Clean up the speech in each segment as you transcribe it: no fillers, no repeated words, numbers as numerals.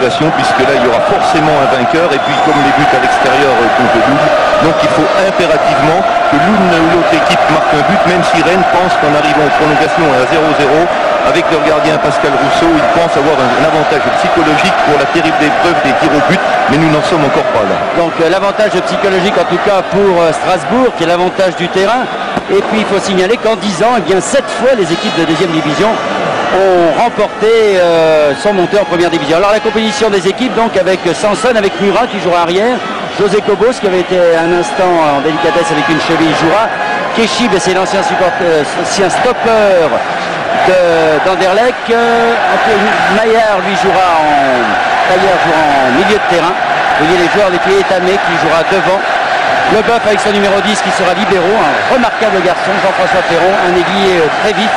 prolongation, puisque là il y aura forcément un vainqueur, et puis comme les buts à l'extérieur comptent double, donc il faut impérativement que l'une ou l'autre équipe marque un but, même si Rennes pense qu'en arrivant aux prolongations à 0-0, avec leur gardien Pascal Rousseau, ils pensent avoir un avantage psychologique pour la terrible épreuve des tirs au but, mais nous n'en sommes encore pas là. Donc l'avantage psychologique en tout cas pour Strasbourg, qui est l'avantage du terrain. Et puis il faut signaler qu'en 10 ans, eh bien 7 fois les équipes de deuxième division ont remporté, sont montées en première division. Alors la composition des équipes, donc avec Sanson, avec Murat qui jouera arrière, José Cobos qui avait été un instant en délicatesse avec une cheville jouera, Kéchib, c'est l'ancien stopper d'Anderlecht, Maillard lui jouera en milieu de terrain. Vous voyez les joueurs les pieds étamés qui jouera devant. Le Boeuf avec son numéro 10 qui sera libéraux, un remarquable garçon, Jean-François Perron, un aiguillé très vif.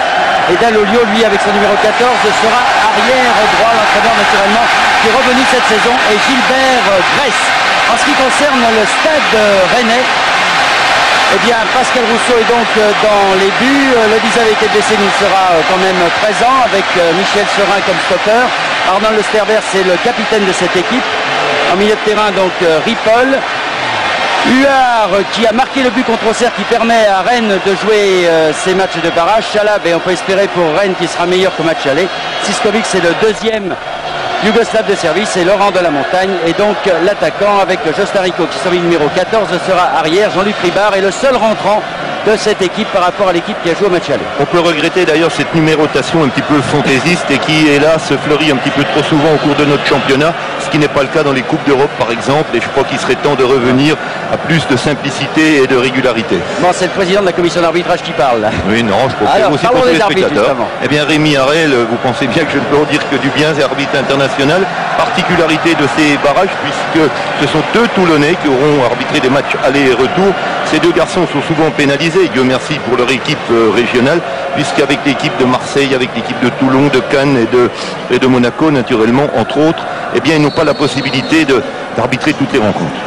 Et Dallolio, lui, avec son numéro 14, sera arrière droit. L'entraîneur, naturellement, qui est revenu cette saison, est Gilbert Grèce. En ce qui concerne le stade rennais, eh bien, Pascal Rousseau est donc dans les buts. Le 10 avait été blessé, mais il sera quand même présent avec Michel Serin comme stopper. Arnaud Lesterber, c'est le capitaine de cette équipe. En milieu de terrain, donc Ripoll. Huard qui a marqué le but contre Auxerre, qui permet à Rennes de jouer ses matchs de barrage. Chalab, et on peut espérer pour Rennes qui sera meilleur qu'au match aller. Siskovic, c'est le deuxième Yougoslave de service, et Laurent de la Montagne. Et donc l'attaquant avec Jostarico qui sera numéro 14 sera arrière. Jean-Luc Ribard est le seul rentrant de cette équipe par rapport à l'équipe qui a joué au match aller. On peut regretter d'ailleurs cette numérotation un petit peu fantaisiste et qui, hélas, fleurit un petit peu trop souvent au cours de notre championnat, ce qui n'est pas le cas dans les Coupes d'Europe par exemple, et je crois qu'il serait temps de revenir à plus de simplicité et de régularité. Bon, c'est le président de la commission d'arbitrage qui parle là. Oui, non, je propose aussi pour les spectateurs. Eh bien, Rémi Harel, vous pensez bien que je ne peux en dire que du bien, c'est arbitre international. Particularité de ces barrages, puisque ce sont deux Toulonnais qui auront arbitré des matchs aller et retour. Ces deux garçons sont souvent pénalisés, Dieu merci pour leur équipe régionale, puisqu'avec l'équipe de Marseille, avec l'équipe de Toulon, de Cannes et de Monaco, naturellement, entre autres, eh bien, ils n'ont pas la possibilité d'arbitrer toutes les rencontres.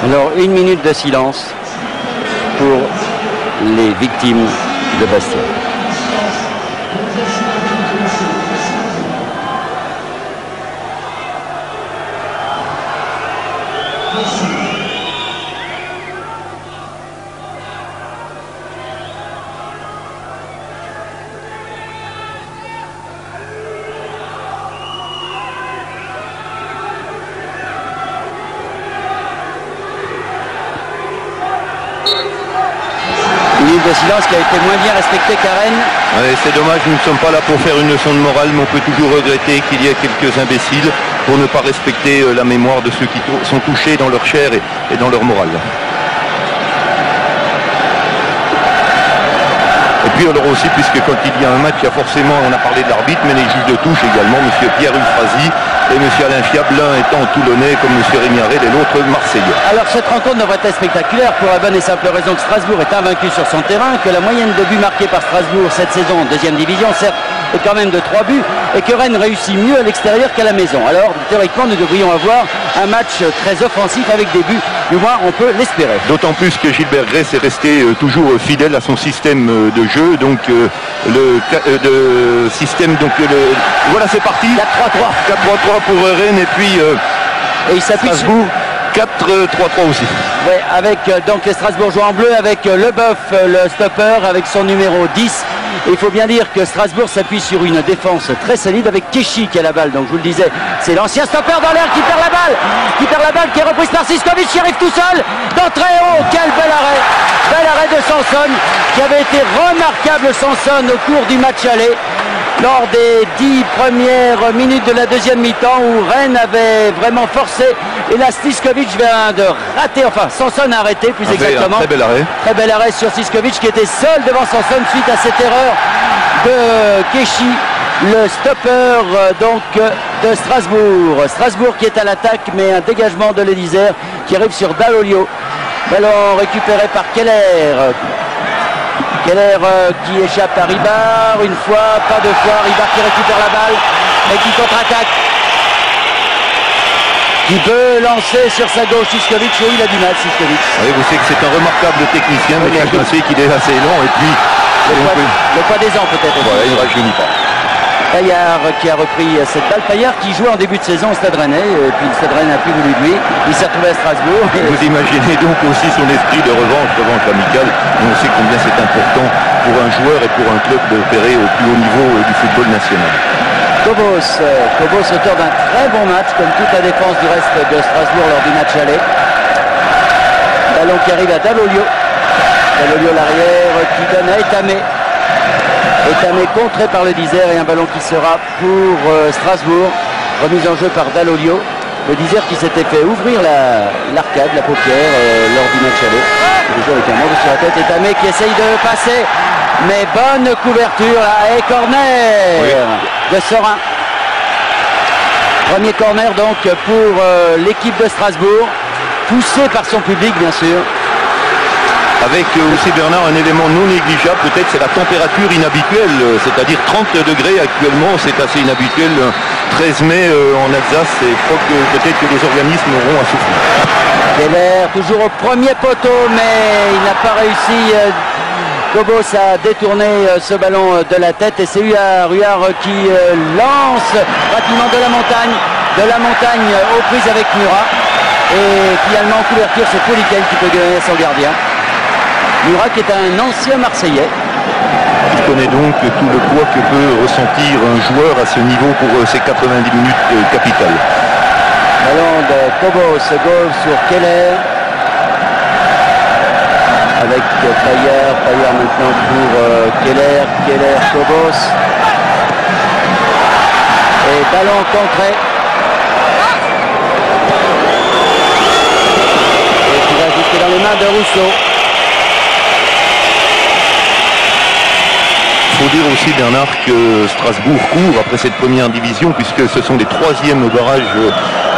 Alors, 1 minute de silence pour les victimes de Bastia. De silence qui a été moins bien respecté qu'à Rennes. Ouais, c'est dommage, nous ne sommes pas là pour faire une leçon de morale, mais on peut toujours regretter qu'il y ait quelques imbéciles pour ne pas respecter la mémoire de ceux qui sont touchés dans leur chair et dans leur morale. Et puis alors aussi, puisque quand il y a un match, il y a forcément, on a parlé de l'arbitre, mais les juges de touche également, M. Pierre Ufrazi et M. Alain Fiable, l'un étant toulonnais comme M. Rémi Harel et l'autre marseillais. Alors cette rencontre devrait être spectaculaire pour la bonne et simple raison que Strasbourg est invaincu sur son terrain, que la moyenne de buts marqués par Strasbourg cette saison en deuxième division, certes, est quand même de 3 buts, et que Rennes réussit mieux à l'extérieur qu'à la maison. Alors théoriquement, nous devrions avoir un match très offensif avec des buts, du moins on peut l'espérer. D'autant plus que Gilbert Grèce est resté toujours fidèle à son système de jeu, donc le système, donc voilà, c'est parti. 4-3-3 pour Rennes, et puis et il s'appuie Strasbourg 4-3-3 aussi. Ouais, avec donc les Strasbourgeois en bleu, avec Leboeuf, le stopper, avec son numéro 10. Et il faut bien dire que Strasbourg s'appuie sur une défense très solide avec Kéchi qui a la balle. Donc je vous le disais, c'est l'ancien stopper dans l'air qui perd la balle, qui est reprise par Siskovic, qui arrive tout seul d'entrée. Oh, quel bel arrêt de Sanson, qui avait été remarquable, Sanson, au cours du match aller, lors des 10 premières minutes de la deuxième mi-temps où Rennes avait vraiment forcé. Et là, Siskovic vient de rater, enfin Sanson a arrêté plus exactement. Très bel arrêt. Très bel arrêt sur Siskovic qui était seul devant Sanson suite à cette erreur de Kéchi, le stopper donc de Strasbourg. Strasbourg qui est à l'attaque, mais un dégagement de l'Elysère qui arrive sur Dallolio. Ballon récupéré par Keller. Keller qui échappe à Ribard, une fois, pas deux fois, Ribard qui récupère la balle et qui contre-attaque. Qui peut lancer sur sa gauche Siskovic, et il a du mal Siskovic. Oui, vous savez que c'est un remarquable technicien, mais chacun sait qu'il est assez lent, et puis... Le poids des ans peut-être. Voilà, il ne rajeunit pas. Payard qui a repris cette balle. Payard qui jouait en début de saison au Stade Rennais, et puis le Stade Rennais n'a plus voulu de lui. Il s'est retrouvé à Strasbourg. Vous imaginez donc aussi son esprit de revanche amicale. On sait combien c'est important pour un joueur et pour un club d'opérer au plus haut niveau du football national. Cobos auteur d'un très bon match, comme toute la défense du reste de Strasbourg lors du match aller. Ballon qui arrive à Dallolio. Dallolio l'arrière qui donne à Etamé. Etamé contré par le Isère et un ballon qui sera pour Strasbourg. Remise en jeu par Dallolio. Le Isère qui s'était fait ouvrir l'arcade, la paupière lors du match aller. Le joueur avec un manteau sur la tête. Etamé qui essaye de passer. Mais bonne couverture là, et corner de Sorin. Premier corner donc pour l'équipe de Strasbourg, poussé par son public bien sûr. Avec aussi Bernard un élément non négligeable, peut-être c'est la température inhabituelle, c'est-à-dire 30 degrés actuellement, c'est assez inhabituel. 13 mai en Alsace, et je crois que peut-être que les organismes auront à souffrir. Keller toujours au premier poteau, mais il n'a pas réussi. Cobos a détourné ce ballon de la tête et c'est Ruard qui lance rapidement de la montagne aux prises avec Murat. Et finalement en couverture c'est Poliquel qui peut gagner son gardien. Murat qui est un ancien Marseillais. Il connaît donc tout le poids que peut ressentir un joueur à ce niveau pour ces 90 minutes capitales. Ballon de Cobos, goal sur Keller. Avec Payard maintenant pour Keller, Cobos. Et ballon contré. Et qui va jusque dans les mains de Rousseau. Il faut dire aussi, Bernard, que Strasbourg court après cette première division, puisque ce sont les troisièmes barrages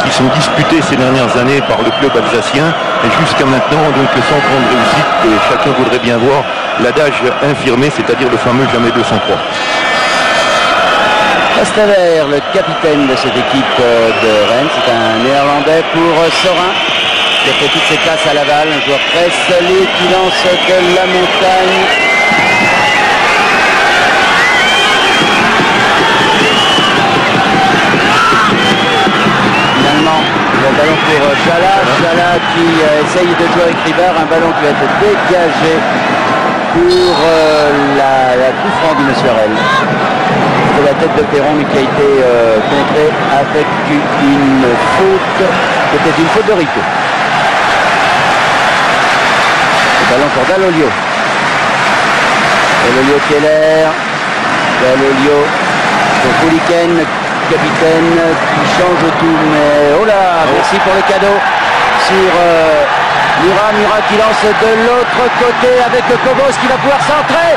qui sont disputés ces dernières années par le club alsacien. Et jusqu'à maintenant, donc sans grande réussite, et chacun voudrait bien voir l'adage infirmé, c'est-à-dire le fameux jamais 203. Castaver, le capitaine de cette équipe de Rennes, c'est un néerlandais pour Sorin, qui a fait toutes ses classes à Laval, un joueur très solide qui lance de la montagne. Le ballon pour Jala qui essaye de jouer avec Ribard, un ballon qui va être dégagé pour la coup franc du monsieur Arel. C'est la tête de Perron mais qui a été contrée avec une faute, c'était une faute de Rico. Le ballon pour Dallolio. Dallolio Keller, Dallolio pour Poliquel, capitaine qui change tout, mais oh là, merci pour le cadeau sur Murat qui lance de l'autre côté avec Cobos qui va pouvoir centrer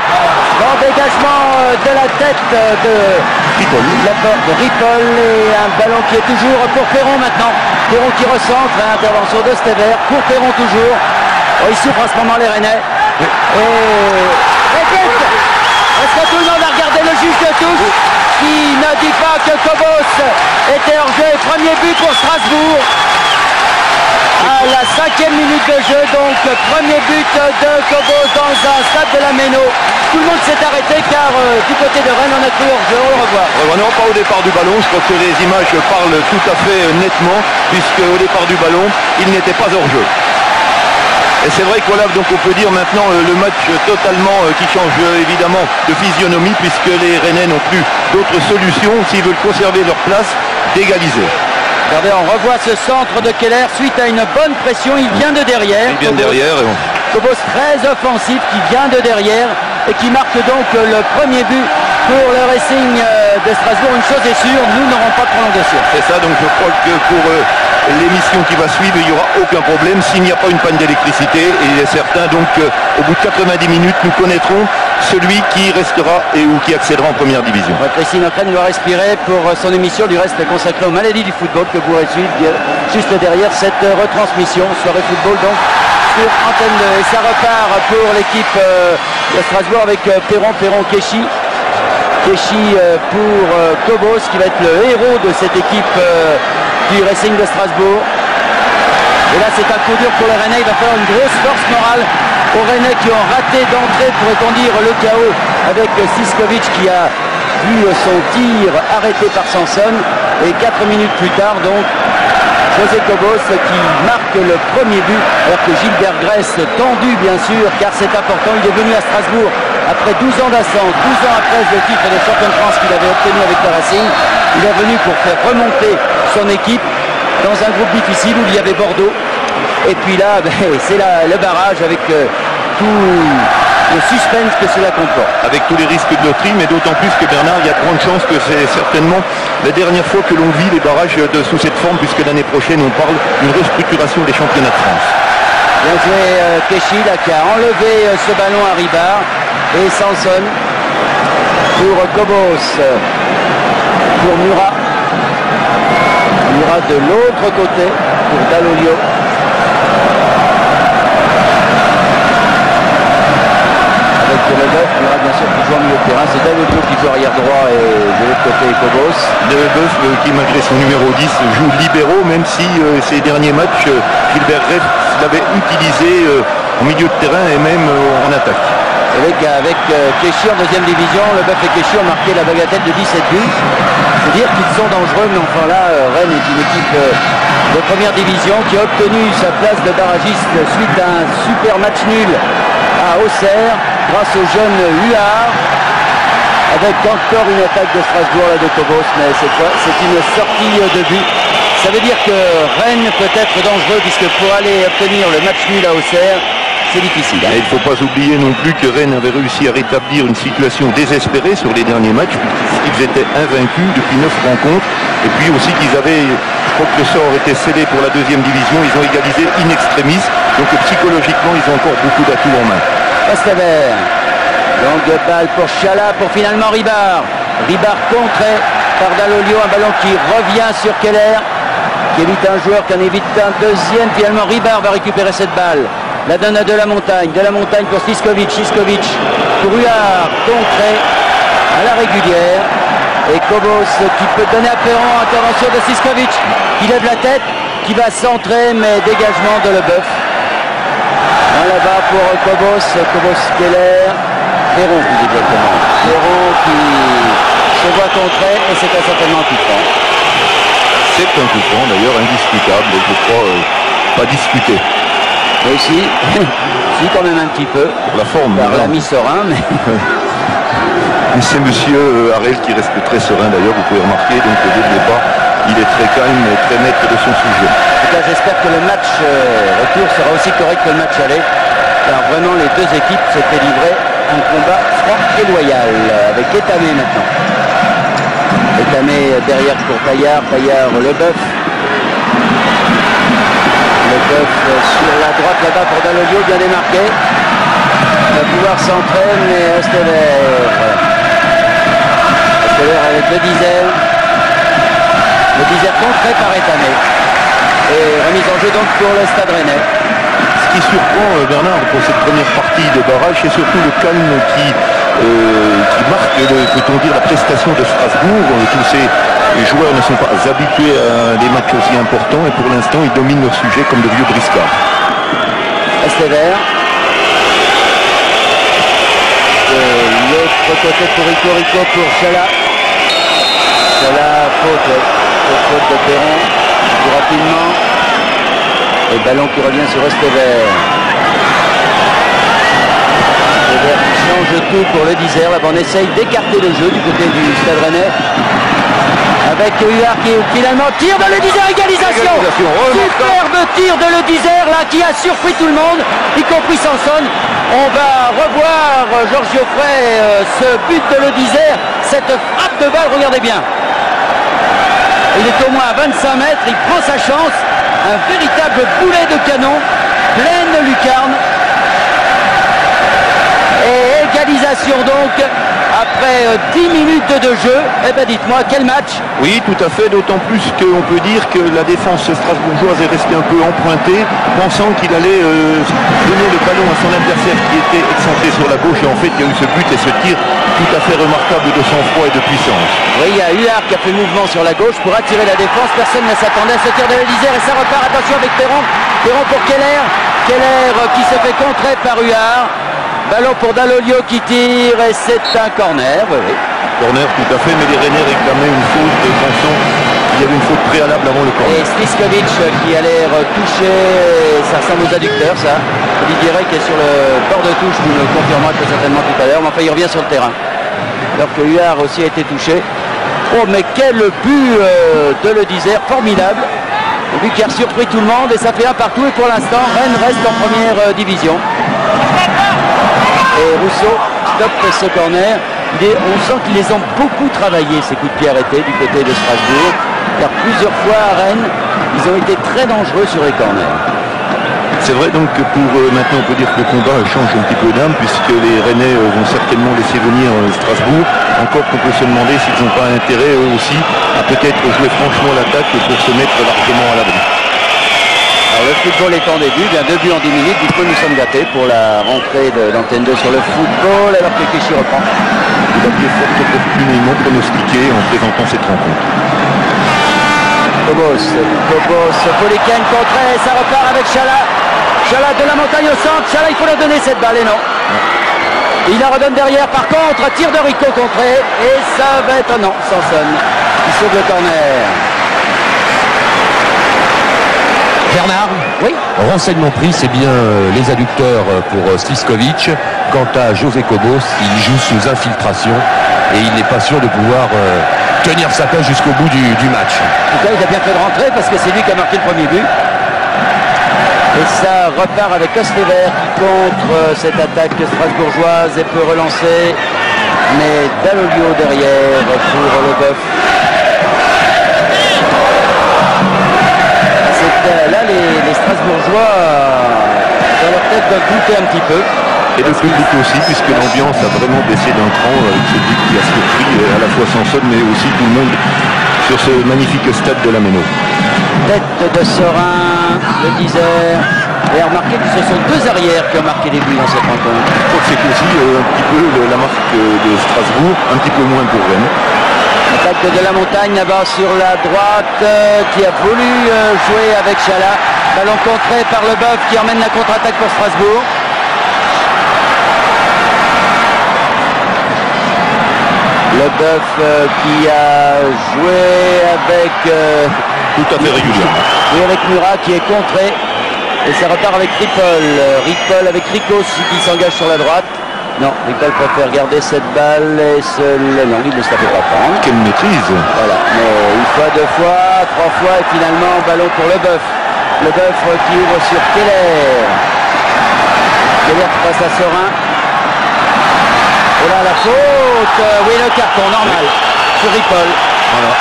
dans le dégagement de la tête de Ripoll et un ballon qui est toujours pour Perron maintenant. Perron qui recentre, intervention de Stever pour Perron toujours. Oh, il souffre en ce moment les Rennais. Est-ce que tout le monde a regardé le juge de touche qui ne dit pas que Cobos était hors jeu? Premier but pour Strasbourg à la 5e minute de jeu, donc premier but de Cobos dans un stade de la Méno. Tout le monde s'est arrêté car du côté de Rennes on a cru hors jeu. Au revoir. Non, pas au départ du ballon, je crois que les images parlent tout à fait nettement, puisque au départ du ballon il n'était pas hors jeu. Et c'est vrai que voilà, donc on peut dire maintenant le match totalement qui change évidemment de physionomie, puisque les Rennais n'ont plus d'autre solution s'ils veulent conserver leur place d'égaliser. Regardez, on revoit ce centre de Keller suite à une bonne pression, il vient de derrière. Il vient de derrière. Cobos très offensif qui vient de derrière et qui marque donc le premier but pour le Racing de Strasbourg. Une chose est sûre, nous n'aurons pas de prolongation. C'est ça, donc je crois que pour l'émission qui va suivre, il n'y aura aucun problème s'il n'y a pas une panne d'électricité. Et il est certain donc qu'au bout de 90 minutes, nous connaîtrons celui qui restera et ou qui accédera en première division. Christine Ockrent doit respirer pour son émission du reste consacrée aux maladies du football que vous pourrez suivre juste derrière cette retransmission. Soirée football donc sur Antenne 2. Et ça repart pour l'équipe de Strasbourg avec Perron Keshi. Keshi pour Cobos qui va être le héros de cette équipe du Racing de Strasbourg. Et là c'est un coup dur pour les Rennais, il va falloir une grosse force morale aux Rennais qui ont raté d'entrée, pourrait-on dire, le chaos avec Siskovic qui a vu son tir arrêté par Sanson. Et 4 minutes plus tard, donc, José Cobos qui marque le premier but, alors que Gilbert Grèce, tendu bien sûr, car c'est important, il est venu à Strasbourg après 12 ans d'absence, 12 ans après le titre de champion de France qu'il avait obtenu avec le Racing. Il est venu pour faire remonter son équipe dans un groupe difficile où il y avait Bordeaux. Et puis là, c'est le barrage avec tout le suspense que cela comporte. Avec tous les risques de loterie, mais d'autant plus que Bernard, il y a de grandes chances que c'est certainement la dernière fois que l'on vit les barrages sous cette forme, puisque l'année prochaine on parle d'une restructuration des championnats de France. Bien joué Keshi là, qui a enlevé ce ballon à Ribard et Sanson pour Cobos, pour Murat. Murat de l'autre côté pour Dall'Oglio. Leboeuf, Murat bien sûr qui joue en milieu de terrain, c'est Dall'Oglio qui joue arrière droit et de l'autre côté Cobos. Leboeuf qui malgré son numéro 10 joue libéraux, même si ces derniers matchs Gilbert Grèce l'avait utilisé en milieu de terrain et même en attaque. Avec Keshi en deuxième division, Leboeuf et Keshi ont marqué la bagatelle de 17 buts. C'est dire qu'ils sont dangereux, mais enfin là, Rennes est une équipe de première division qui a obtenu sa place de barragiste suite à un super match nul à Auxerre grâce au jeune Huard, avec encore une attaque de Strasbourg là de Cobos, mais cette fois c'est une sortie de but. Ça veut dire que Rennes peut être dangereux, puisque pour aller obtenir le match nul à Auxerre, c'est difficile. Hein. Et il ne faut pas oublier non plus que Rennes avait réussi à rétablir une situation désespérée sur les derniers matchs, puisqu'ils étaient invaincus depuis 9 rencontres, et puis aussi qu'ils avaient, je crois que le sort était scellé pour la deuxième division, ils ont égalisé in extremis, donc psychologiquement ils ont encore beaucoup d'atouts en main. Estevert, longue balle pour Chala, pour finalement Ribard. Ribard contré par Dall'Oglio, un ballon qui revient sur Keller, qui évite un joueur, qui en évite un deuxième. Finalement Ribard va récupérer cette balle. La donne à De La Montagne pour Stiskovic, Stiskovic pour Huard, contré à la régulière. Et Cobos qui peut donner à Perron, intervention de Stiskovic, qui lève la tête, qui va centrer, mais dégagement de Leboeuf. Là-bas pour Cobos, Keller, Perron plus exactement. Perron qui se voit contrer et c'est certainement un coup franc. C'est un coup franc d'ailleurs indiscutable, et je crois pas discuté. Mais si, si quand même un petit peu. Pour la forme. Par l'ami serein, mais... Et c'est monsieur Harel qui reste très serein d'ailleurs, vous pouvez remarquer, donc dès le départ, il est très calme et très maître de son sujet. En tout cas, j'espère que le match retour sera aussi correct que le match aller, car vraiment les deux équipes s'étaient livrées un combat franc et loyal, avec Etamé maintenant. Etamé derrière pour Paillard, Leboeuf. Leboeuf sur la droite là-bas pour Dall'Oglio, bien démarqué. Il va pouvoir centrer, mais Estevert avec le Dizel. Le Dizel contré par Etamé. Et remise en jeu donc pour le Stade Rennais. Ce qui surprend Bernard pour cette première partie de barrage, c'est surtout le calme qui marque, peut-on dire, la prestation de Strasbourg. Tous ces joueurs ne sont pas habitués à des matchs aussi importants et pour l'instant ils dominent leur sujet comme de vieux briscards. Estevert. L'autre côté pour Rico pour Chala. Chala, faute de Perron, plus rapidement. Et le ballon qui revient sur Estevert. Estevert qui change tout pour le Dizer. Là-bas on essaye d'écarter le jeu du côté du Stade Rennais. Avec Huard qui finalement tire de le Dizer, égalisation. Superbe tir de le Dizer là qui a surpris tout le monde, y compris Sanson. On va revoir Georges Geoffrey ce but de le Dizer, cette frappe de balle, regardez bien. Il est au moins à 25 mètres, il prend sa chance, un véritable boulet de canon, pleine lucarne. Et égalisation donc après 10 minutes de jeu. Eh bien dites-moi, quel match? Oui, tout à fait, d'autant plus qu'on peut dire que la défense strasbourgeoise est restée un peu empruntée, pensant qu'il allait donner le ballon à son adversaire qui était excentré sur la gauche, et en fait il y a eu ce but et ce tir tout à fait remarquable de sang-froid et de puissance. Oui, il y a Huard qui a fait mouvement sur la gauche pour attirer la défense, personne ne s'attendait à ce tir de l'Elysère et ça repart, attention avec Perron pour Keller qui se fait contrer par Huard. Ballon pour Dall'Oglio qui tire et c'est un corner, oui. Corner, tout à fait, mais les Rennais réclamaient une faute de Sanson. Il y avait une faute préalable avant le corner. Et Sliskovic qui a l'air touché, ça ressemble aux adducteurs ça. Olivier Rey qui est sur le bord de touche, nous le confirmera très certainement tout à l'heure, mais enfin il revient sur le terrain. Alors que Huard aussi a été touché. Oh mais quel but de Le Disert, formidable. Un but qui a surpris tout le monde et ça fait un partout et pour l'instant Rennes reste en première division. Et Rousseau stoppe ce corner. On sent qu'ils les ont beaucoup travaillé ces coups de pied arrêtés du côté de Strasbourg. Car plusieurs fois à Rennes, ils ont été très dangereux sur les corners. C'est vrai donc que pour maintenant on peut dire que le combat change un petit peu d'âme puisque les Rennais vont certainement laisser venir Strasbourg. Encore qu'on peut se demander s'ils n'ont pas intérêt eux aussi à peut-être jouer franchement l'attaque pour se mettre largement à l'abri. Alors le football est en début, bien 2 buts en 10 minutes, du coup nous sommes gâtés pour la rentrée d'Antenne 2 sur le football alors que Clichy reprend. Il a pu fort opportunément pronostiqué en présentant cette rencontre. Cobos, Poliken contré, ça repart avec Chala. Chala de la montagne au centre, Chala il faut leur donner cette balle et non. Il la redonne derrière par contre, tir de Rico contré et ça va être non, Sanson qui sauve le corner. Bernard, oui. Renseignement pris, c'est bien les adducteurs pour Sliskovic. Quant à José Cobos, il joue sous infiltration et il n'est pas sûr de pouvoir tenir sa place jusqu'au bout du match. En tout cas, il a bien fait de rentrer parce que c'est lui qui a marqué le premier but. Et ça repart avec Ostever qui contre cette attaque strasbourgeoise et peut relancer. Mais Dallolio derrière pour Leboeuf. Là, les Strasbourgeois, dans leur tête, doivent douter un petit peu. Et le public aussi, puisque l'ambiance a vraiment baissé d'un cran avec ce but qui a surpris à la fois Sanson, mais aussi tout le monde sur ce magnifique stade de la Méno. Tête de Sorin, Le Disert. Et remarquez que ce sont 2 arrières qui ont marqué des buts dans cette rencontre. Je crois que c'est aussi un petit peu la marque de Strasbourg, un petit peu moins pour Rennes. Attaque de la montagne là-bas sur la droite qui a voulu jouer avec Chala. Ballon contré par Leboeuf qui emmène la contre-attaque pour Strasbourg. Leboeuf qui a joué avec... tout à fait régulier. Oui, avec Murat qui est contré. Et ça repart avec Ripoll. Ripoll avec Rico qui s'engage sur la droite. Non, Ripoll préfère garder cette balle et non, il ne se la fait pas prendre. Quelle maîtrise. Voilà, mais une fois, 2 fois, 3 fois et finalement ballon pour Leboeuf. Leboeuf qui ouvre sur Keller. Keller qui passe à Sorin. Et là la faute. Oui, le carton normal sur Ripoll. Voilà.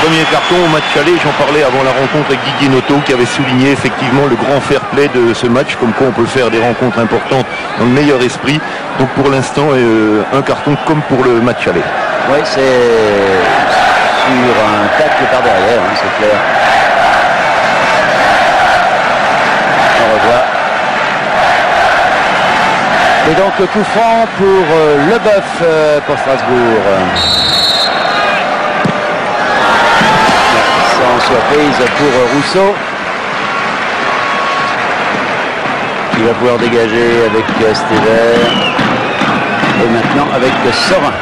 Premier carton au match aller, j'en parlais avant la rencontre avec Guy Guinotto qui avait souligné effectivement le grand fair play de ce match, comme quoi on peut faire des rencontres importantes dans le meilleur esprit. Donc pour l'instant, un carton comme pour le match aller. Oui, c'est sur un tacle par derrière, hein, c'est clair. On revoit. Et donc coup franc pour Leboeuf pour Strasbourg. Surprise pour Rousseau qui va pouvoir dégager avec Stever et maintenant avec Sorin.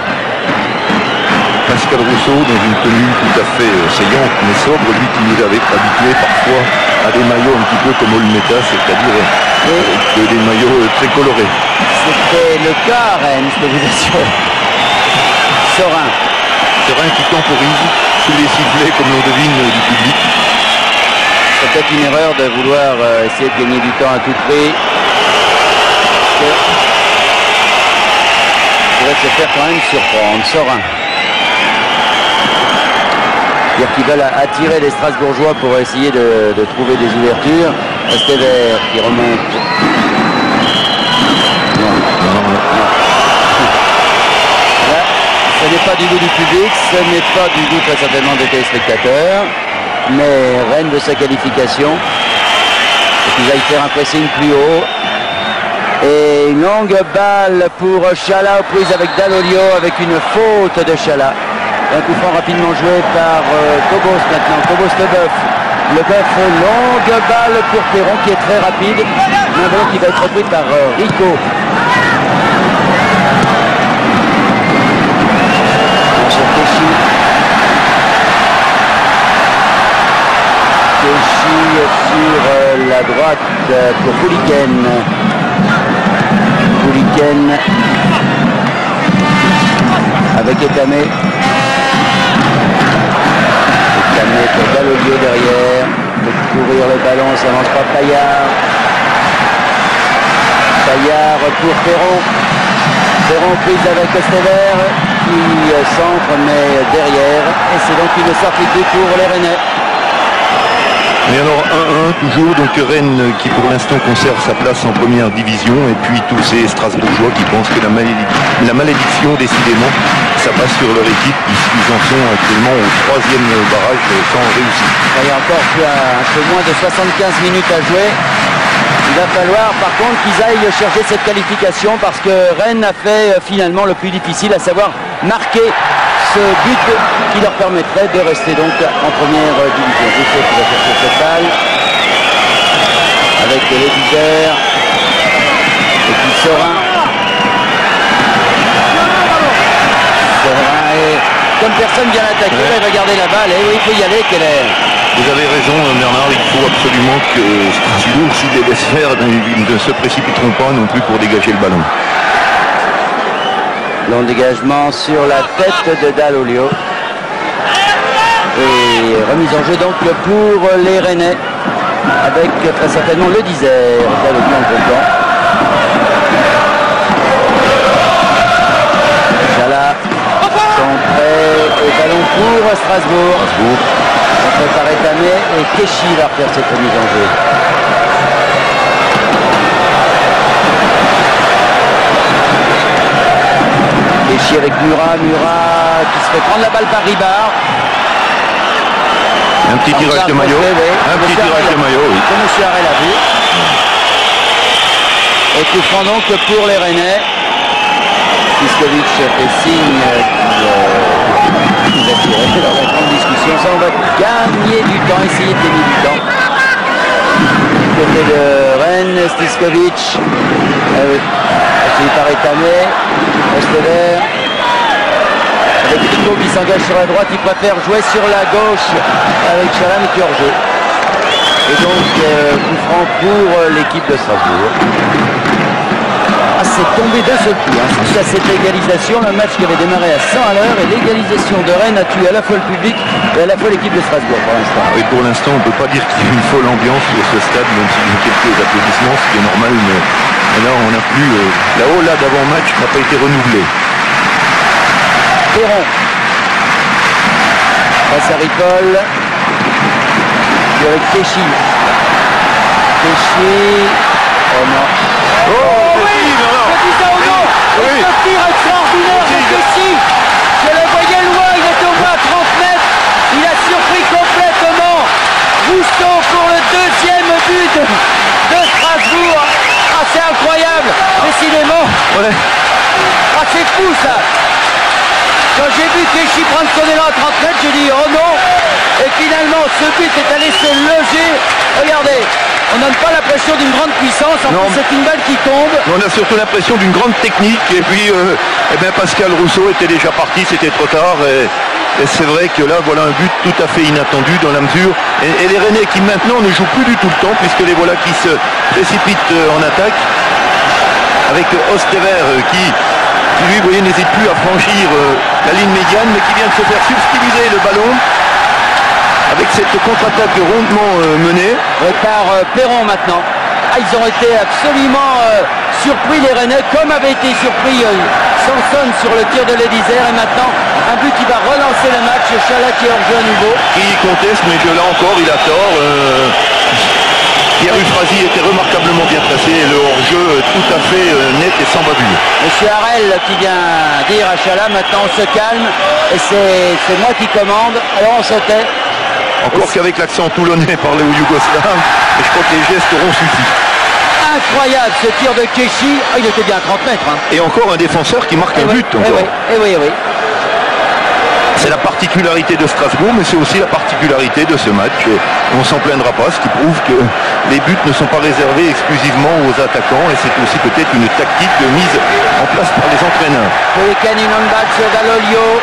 Pascal Rousseau dans une tenue tout à fait saillante mais sobre, lui qui nous avait habitué parfois à des maillots un petit peu comme Olmeta, c'est-à-dire des maillots très colorés. C'était le cas à Rennes, je peux vous assurer. Sorin qui temporise sous les sifflets comme l'on devine du public. C'est peut-être une erreur de vouloir essayer de gagner du temps à tout prix. Il pourrait se faire quand même surprendre. Sorin. C'est-à-dire qu'ils veulent attirer les Strasbourgeois pour essayer de trouver des ouvertures. Estever qui remonte. Non. Ce n'est pas du goût du public, ce n'est pas du goût très certainement des téléspectateurs, mais Rennes de sa qualification, et qu'ils aillent faire un pressing plus haut. Et une longue balle pour Chala aux prises avec Dallolio avec une faute de Chala. Un coup franc rapidement joué par Cobos maintenant, Cobos-Leboeuf. Leboeuf, longue balle pour Perron qui est très rapide, un ballon qui va être repris par Rico. la droite pour Bouliken. Bouliken avec Etamé. Etamé pour Dallolio derrière. Pour courir le ballon, ça n'avance pas Paillard. Paillard pour Perron. Perron prise avec Estever qui centre mais derrière. Et c'est donc une sortie de but pour les Rennais. Et alors 1-1 toujours, donc Rennes qui pour l'instant conserve sa place en première division, et puis tous ces Strasbourgeois qui pensent que la malédiction décidément s'abat sur leur équipe puisqu'ils en sont actuellement au 3e barrage sans réussite. Il y a encore un peu moins de 75 minutes à jouer. Il va falloir par contre qu'ils aillent chercher cette qualification parce que Rennes a fait finalement le plus difficile, à savoir marquer ce but qui leur permettrait de rester donc en première division. Rousseau qui va chercher cette balle avec Lévisère et puis Sorin. Sorin est comme personne vient l'attaquer, il va garder la balle et oui, il faut y aller. Vous avez raison Bernard, il faut absolument que Strasbourg, s'ils les laissent faire, ils ne se précipiteront pas non plus pour dégager le ballon. Long dégagement sur la tête de Dallolio. Et remise en jeu donc pour les Rennais avec très certainement le Disère. Dallolio en content. Chala centré et ballon pour Strasbourg. Centré par Etamé et Keshi va refaire cette remise en jeu. Keshi avec Murat qui se fait prendre la balle par Ribard. Un petit tirage de maillot. Un petit tirage de maillot, oui. Comme M. Harel a vu. Et coup franc donc pour les Rennais. Piskovic fait signe qu'il va tirer dans la grande discussion. Ça, on va gagner du temps, essayer de gagner du temps. Du côté de Rennes, Stiskovic. Suivi par Etamé. Estever. Avec Rico qui s'engage sur la droite, il préfère jouer sur la gauche avec Chalam qui est hors jeu. Et donc, coup franc pour l'équipe de Strasbourg. C'est tombé d'un seul coup. Suite à cette égalisation, le match qui avait démarré à 100 à l'heure et l'égalisation de Rennes a tué à la fois le public et à la fois l'équipe de Strasbourg pour l'instant. Et pour l'instant, on ne peut pas dire qu'il y a une folle ambiance sur ce stade, même s'il y a quelques applaudissements, ce qui est normal, mais là, on n'a plus... là-haut, là, d'avant-match n'a pas été renouvelé. Perron. Passe à Ripoll. Puis avec Keshi. Keshi. Oh non. Oh oui, petit Aono. Oui. Ce tir extraordinaire de Keshi. Je le voyais loin, il était au moins à 30 mètres. Il a surpris complètement Rousseau pour le deuxième but de Strasbourg. Ah, c'est incroyable, décidément. Ouais. Ah, c'est fou ça. Quand j'ai vu Keshi prendre son élan à 30 mètres, j'ai dit oh non. Et finalement, ce but est allé se loger. Regardez, on n'a pas l'impression d'une grande puissance. En plus, c'est une balle qui tombe. On a surtout l'impression d'une grande technique. Et puis, Pascal Rousseau était déjà parti, c'était trop tard. Et c'est vrai que là, voilà un but tout à fait inattendu dans la mesure. Et les Rennais qui maintenant ne jouent plus du tout le temps, puisque les voilà qui se précipitent en attaque. Avec Ostever qui lui, vous voyez, n'hésite plus à franchir la ligne médiane, mais qui vient de se faire subtiliser le ballon avec cette contre-attaque rondement menée. Par Perron maintenant. Ah, ils ont été absolument surpris les Rennais, comme avait été surpris Sanson sur le tir de Lévisère. Et maintenant, un but qui va relancer le match. Chala qui est hors jeu à nouveau. Qui conteste, mais là encore, il a tort. Pierre Ufrazi était remarquablement bien placé et le hors-jeu tout à fait net et sans bavure. Monsieur Harel qui vient dire à Chala, maintenant on se calme et c'est moi qui commande, alors on se tait. Encore qu'avec l'accent toulonnais par les Yougoslaves, je crois que les gestes auront suffi. Incroyable ce tir de Keshi, oh, il était bien à 30 mètres. Hein. Et encore un défenseur qui marque un but. Oui. C'est la particularité de Strasbourg, mais c'est aussi la particularité de ce match. On ne s'en plaindra pas, ce qui prouve que les buts ne sont pas réservés exclusivement aux attaquants, et c'est aussi peut-être une tactique mise en place par les entraîneurs. Bouliken, une on-back sur Dallolio.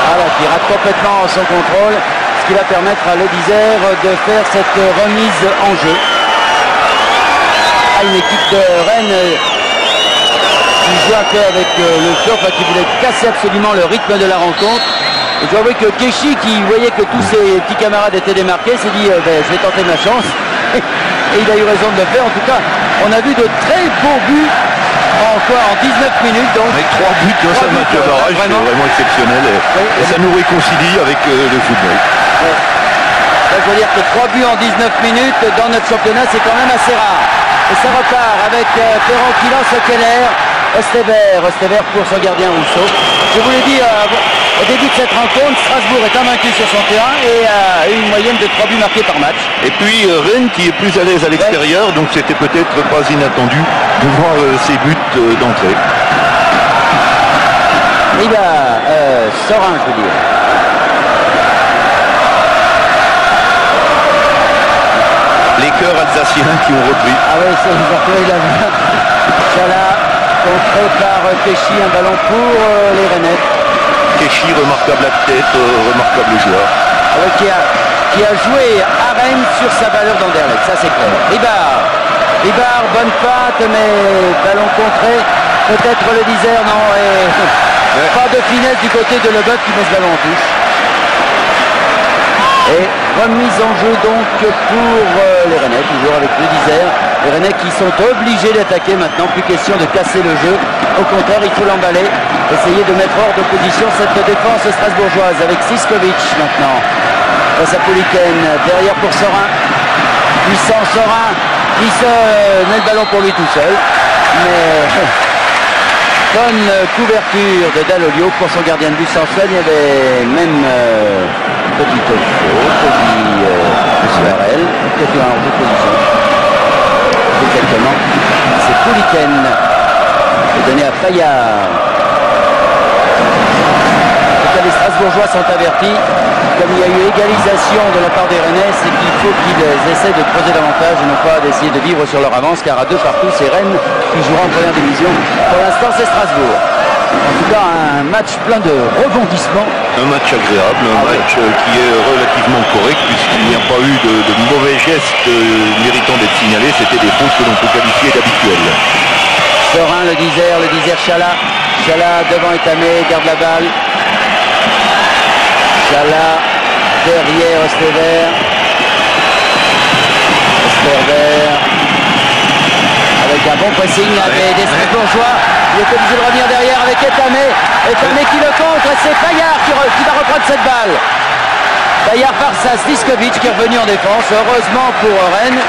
Voilà, qui rate complètement son contrôle, ce qui va permettre à Lévisère de faire cette remise en jeu. à une équipe de Rennes qui joue un peu avec le feu, enfin qui voulait casser absolument le rythme de la rencontre. Et je dois avouer que Keshi, qui voyait que tous ses petits camarades étaient démarqués, s'est dit je vais tenter ma chance. Et il a eu raison de le faire. En tout cas, on a vu de très beaux buts encore en 19 minutes. Donc, avec 3 buts dans un match de barrage, c'est vraiment exceptionnel. Et ça nous réconcilie avec le football. Ouais. Ça veut dire que 3 buts en 19 minutes dans notre championnat, c'est quand même assez rare. Et ça repart avec Perron qui lance Keller. Ostever pour son gardien Rousseau. Je vous l'ai dit au début de cette rencontre, Strasbourg est invaincu sur son terrain et a une moyenne de 3 buts marqués par match. Et puis Rennes qui est plus à l'aise à l'extérieur, donc c'était peut-être pas inattendu de voir ses buts d'entrée. Sorin, je veux dire. Les chœurs alsaciens qui ont repris. Ah oui, ça nous a retrouvé la main. Chala, contré par Keshi, un ballon pour les Rennais. Keshi, remarquable à tête, remarquable joueur. Qui a joué à Rennes sur sa valeur d'Anderlecht, ça c'est clair. Ribard, bonne patte, mais ballon contré. Peut-être le Isère, non. Et pas de finesse du côté de Leboeuf qui met ce ballon en touche. Et remise en jeu donc pour les Rennais, toujours avec le Isère. Les Rennais qui sont obligés d'attaquer maintenant, plus question de casser le jeu. Au contraire, il faut l'emballer, essayer de mettre hors d'opposition cette défense strasbourgeoise avec Siskovic maintenant. Face à Pouliken, derrière pour Sorin. Puissant Sorin qui se met le ballon pour lui tout seul. Mais bonne couverture de Dallolio pour son gardien de but sans seul. Il y avait même petit Suarel qui a fait un hors de position. Exactement. C'est Pouliken qui est donné à Fayard. Les Strasbourgeois sont avertis. Comme il y a eu égalisation de la part des Rennais, c'est qu'il faut qu'ils essaient de creuser davantage et non pas d'essayer de vivre sur leur avance, car à 2 partout, c'est Rennes qui jouera en première division. Pour l'instant, c'est Strasbourg. En tout cas, un match plein de rebondissements. Un match agréable, un match qui est relativement correct, puisqu'il n'y a pas eu de mauvais gestes méritants d'être signalés. C'était des fautes que l'on peut qualifier d'habituelles. Sorin, le Isère, Chala. Chala devant Etamé, garde la balle. Chala derrière Ostever avec un bon pressing des Strasbourgeois. Il est obligé de revenir derrière avec Etamé qui le contre et c'est Fayard qui va reprendre cette balle. Fayard par ça, Sliskovic qui est revenu en défense, heureusement pour Rennes,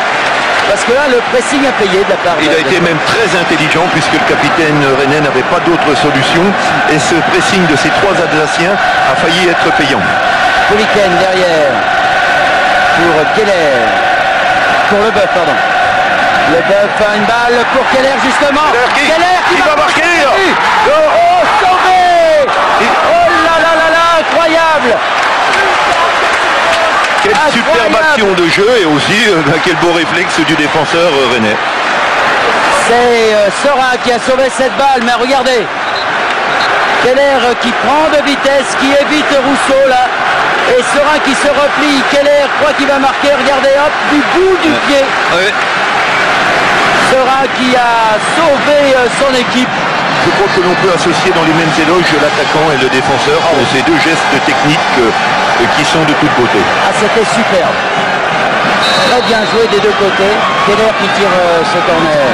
parce que là le pressing a payé de la part Il a été même très intelligent puisque le capitaine rennais n'avait pas d'autre solution et ce pressing de ces 3 Alsaciens a failli être payant. Pouliken derrière pour Keller, pour Leboeuf, pardon. Leboeuf a une balle pour Keller justement. Keller qui va marquer. Oh, sauvé. Oh là là là là, incroyable. Quelle superbe action de jeu et aussi quel beau réflexe du défenseur rennais. C'est Sorin qui a sauvé cette balle, mais regardez. Keller qui prend de vitesse, qui évite Rousseau là. Et Sorin qui se replie, Keller croit qu'il va marquer, regardez hop, du bout du pied. Ouais. Sorin qui a sauvé son équipe. Je crois que l'on peut associer dans les mêmes éloges l'attaquant et le défenseur pour ces 2 gestes techniques qui sont de toute beauté. Ah, c'était superbe. Très bien joué des 2 côtés. Keller qui tire ce corner.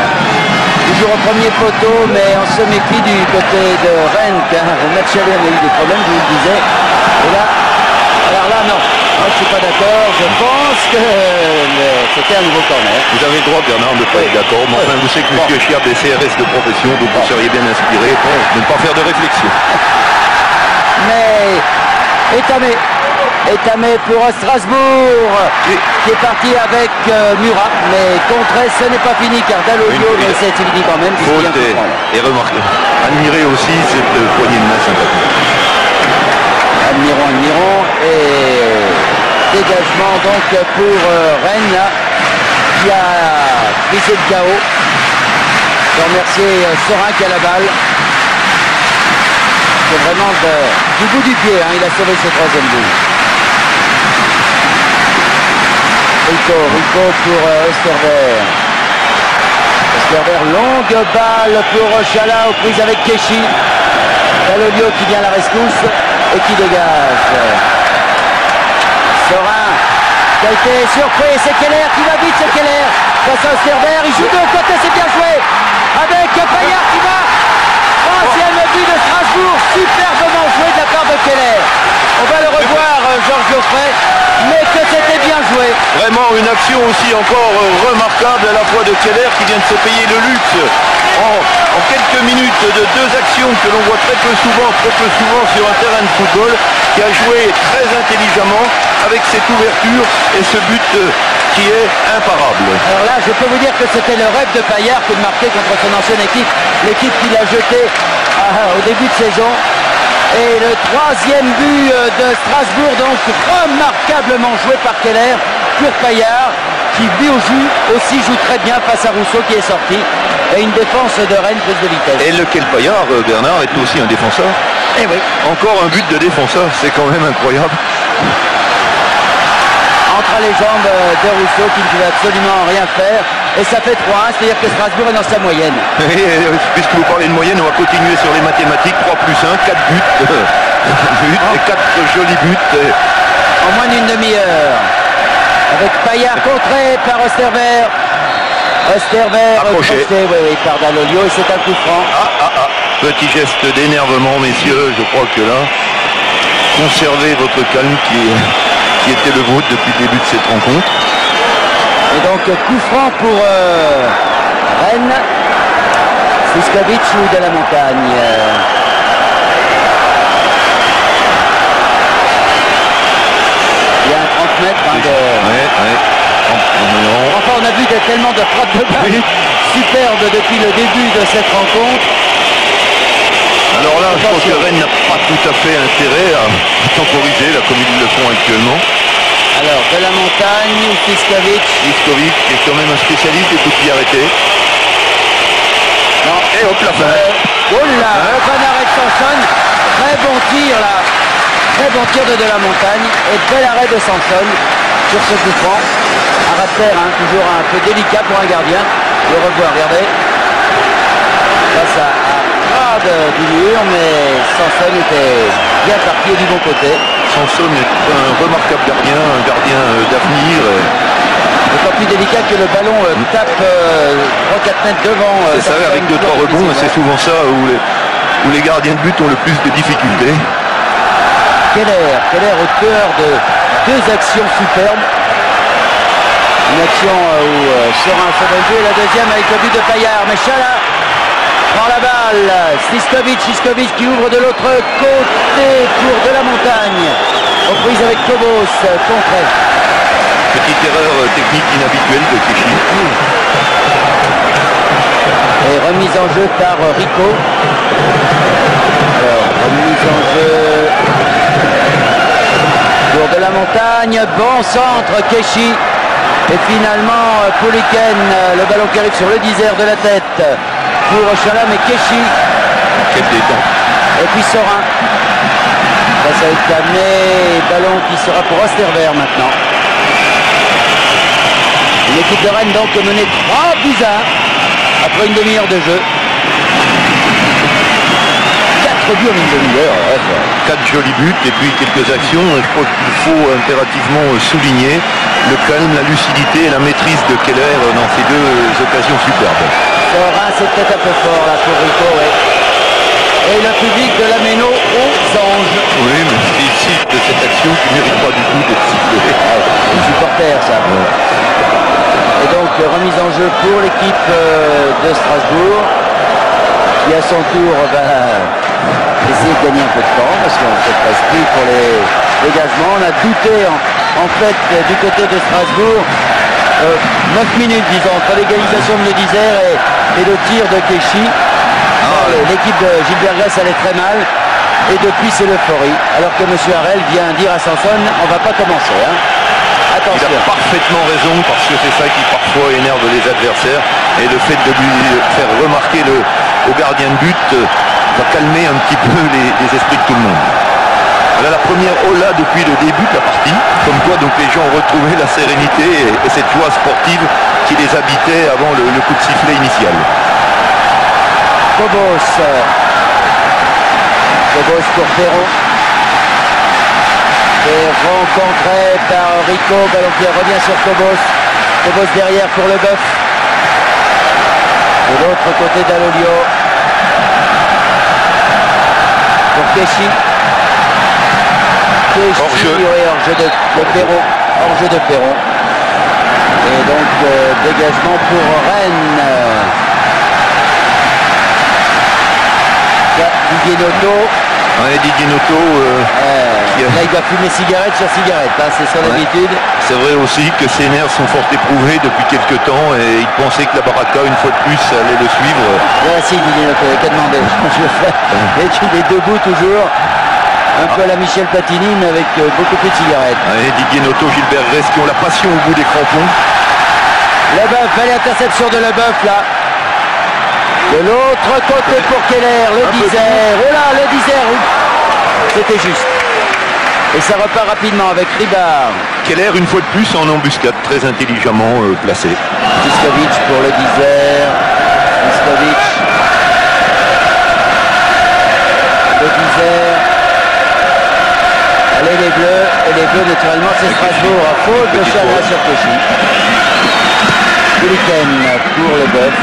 Toujours au premier poteau, mais on se méfie du côté de Rennes, car au match aller on a eu des problèmes, je vous le disais. Et là, alors là, non. Moi, je ne suis pas d'accord. Je pense que c'était un nouveau corner. Vous avez le droit, Bernard, de ne pas être d'accord. Mais enfin, vous savez que M. Chiab est CRS de profession, donc vous seriez bien inspiré de ne pas faire de réflexion. Mais Etamé pour Strasbourg, qui est parti avec Murat. Mais contré, ce n'est pas fini, car Dallolio, mais c'est fini quand même. Faute et remarqué. Admirez aussi cette poignée de main sympathique. Admirons et dégagement donc pour Rennes là, qui a brisé le chaos. Je remercie Sorin qui a la balle. C'est vraiment du bout du pied, il a sauvé ce 3e but. Rico pour Osterver. Osterberg, longue balle pour Chala aux prises avec Keshi. Dall'Oglio qui vient à la rescousse et qui dégage. Sorin qui a été surpris, c'est Keller qui va vite, c'est Keller face à Osterberg, il joue de l'autre côté, c'est bien joué avec Payard qui va. Troisième but de Strasbourg, superbement joué de la part de Keller. On va le revoir, Georges Geoffrey, mais que c'était bien joué. Vraiment une action aussi encore remarquable à la fois de Keller qui vient de se payer le luxe en quelques minutes de deux actions que l'on voit très peu souvent sur un terrain de football, qui a joué très intelligemment avec cette ouverture et ce but qui est imparable. Alors là, je peux vous dire que c'était le rêve de Payard que de marquer contre son ancienne équipe, l'équipe qu'il a jetée au début de saison. Et le troisième but de Strasbourg, donc remarquablement joué par Keller pour Payard, qui lui aussi joue très bien face à Rousseau qui est sorti. Et une défense de Rennes prise de vitesse. Et lequel Payard, Bernard, est aussi un défenseur. Eh oui. Encore un but de défenseur, c'est quand même incroyable. Entre les jambes de Rousseau qui ne pouvait absolument rien faire. Et ça fait 3-1, c'est-à-dire que Strasbourg est dans sa moyenne. Et, puisque vous parlez de moyenne, on va continuer sur les mathématiques. 3 plus 1, 4 buts. Et 4 jolis buts. En moins d'une demi-heure. Avec Payard contré par Osterberg. Osterberg accroché, oui, par Dall'Oglio, et c'est un coup franc. Petit geste d'énervement, messieurs. Je crois que là, conservez votre calme qui était le vôtre depuis le début de cette rencontre. Et donc coup franc pour Rennes. Sliskovic ou de la Montagne. Il y a un 30 mètres Enfin, on a vu tellement de frappes de balle superbes depuis le début de cette rencontre. Alors là, je pense que Rennes n'a pas tout à fait intérêt à temporiser là, comme ils le font actuellement. Alors, de la Montagne ou Sliskovic. Sliskovic qui est quand même un spécialiste des coups de pied arrêtés. Non. Et hop, la fin. Oh là, bon arrêt de Sanson. Très bon tir là. Très bon tir de la Montagne. Et bel arrêt de Sanson sur ce coup franc. Un ras de terre, hein, toujours un peu délicat pour un gardien. Le revoir, regardez. Face à du mur, mais Sanson était bien parti du bon côté. Sanson est un remarquable gardien, un gardien d'avenir. D'autant plus délicat que le ballon tape 3-4 mètres devant. C'est ça, avec 2-3 rebonds, c'est souvent ça où les gardiens de but ont le plus de difficultés. Keller au cœur de deux actions superbes. Une action où Sorin a sauvé le jeu et la deuxième avec le but de Payard. Mais Chala prend la balle. Sliskovic qui ouvre de l'autre côté pour de la Montagne. Aux prises avec Kobos, contré. Petite erreur technique inhabituelle de Keshi. Et remise en jeu par Rico. Alors, remise en jeu pour de la Montagne. Bon centre, Keshi. Et finalement, Pouliken, le ballon qui arrive sur le disère de la tête pour Chalam et Keshi. Quel détente. Et puis Sorin. Ça a été amené. Ballon qui sera pour Osterberg maintenant. Une équipe de Rennes donc menée 3 buts à 1 après une demi-heure de jeu. 4 buts en une demi-heure. 4 jolis buts et puis quelques actions. Je crois qu'il faut impérativement souligner le calme, la lucidité et la maîtrise de Keller dans ces deux occasions superbes. Sorin, c'est peut-être un peu fort là pour Rico, ouais. Et le public de la Méno aux anges. Oui, mais c'est ici de cette action qui ne mérite pas du tout d'être sifflée. Les supporters, ça. Ouais. Et donc, remise en jeu pour l'équipe de Strasbourg, qui à son tour essaie de gagner un peu de temps, parce qu'on s'est presque pris pour les dégagements. On a douté en fait du côté de Strasbourg. 9 minutes, disons, entre l'égalisation de Ledizère et le tir de Keshi. L'équipe de Gilbert Grèce allait très mal. Et depuis, c'est l'euphorie. Alors que M. Harel vient dire à Sanson, on va pas commencer. Hein. Attention. Il a parfaitement raison, parce que c'est ça qui parfois énerve les adversaires. Et le fait de lui faire remarquer au gardien de but va calmer un petit peu les esprits de tout le monde. Voilà la première hola depuis le début de la partie. Comme quoi donc les gens ont retrouvé la sérénité et cette joie sportive qui les habitait avant le coup de sifflet initial. Cobos pour Perron. Perron contré par Rico, ballon qui revient sur Cobos. Cobos derrière pour Leboeuf. De l'autre côté d'Alolio. Pour Keshi. Hors-jeu. Oui, hors-jeu de Perron. Hors-jeu de Perron. Et donc dégagement pour Rennes. Didier Noto. Ouais, Didier Noto. Là, il va fumer cigarette sur cigarette, hein, c'est son habitude. C'est vrai aussi que ses nerfs sont fort éprouvés depuis quelques temps et il pensait que la Baraka, une fois de plus, allait le suivre. Là, si, Didier Noto, il a qu'à demander. Et qu'il est debout toujours. Un peu à la Michel Platini, mais avec beaucoup plus de cigarettes. Ouais, Didier Noto, Gilbert Rest qui ont la passion au bout des crampons. Leboeuf, belle interception de Leboeuf là. De l'autre côté pour Keller, le Dizer. Oh là, le Dizer. C'était juste. Et ça repart rapidement avec Ribard. Keller, une fois de plus, en embuscade, très intelligemment placé. Stiskovic pour le Dizer. Stiskovic. Le Dizer. Allez les Bleus. Et les Bleus, naturellement, c'est Strasbourg. À faute de Chala sur Cauchy. Pouliken pour Leboeuf.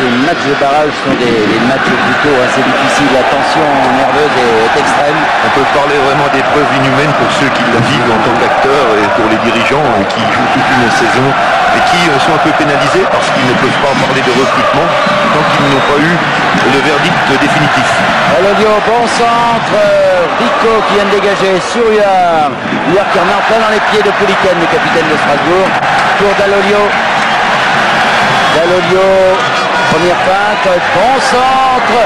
Ces matchs de barrage sont des matchs plutôt assez difficiles. La tension nerveuse est extrême. On peut parler vraiment d'épreuves inhumaines pour ceux qui la vivent en tant qu'acteurs et pour les dirigeants qui jouent toute une saison et qui sont un peu pénalisés parce qu'ils ne peuvent pas parler de recrutement tant qu'ils n'ont pas eu le verdict définitif. Alolio, bon centre. Rico qui vient de dégager sur Huard. Huard qui remet en plein dans les pieds de Pouliken, le capitaine de Strasbourg. Tour d'Alolio. Première feinte, bon centre,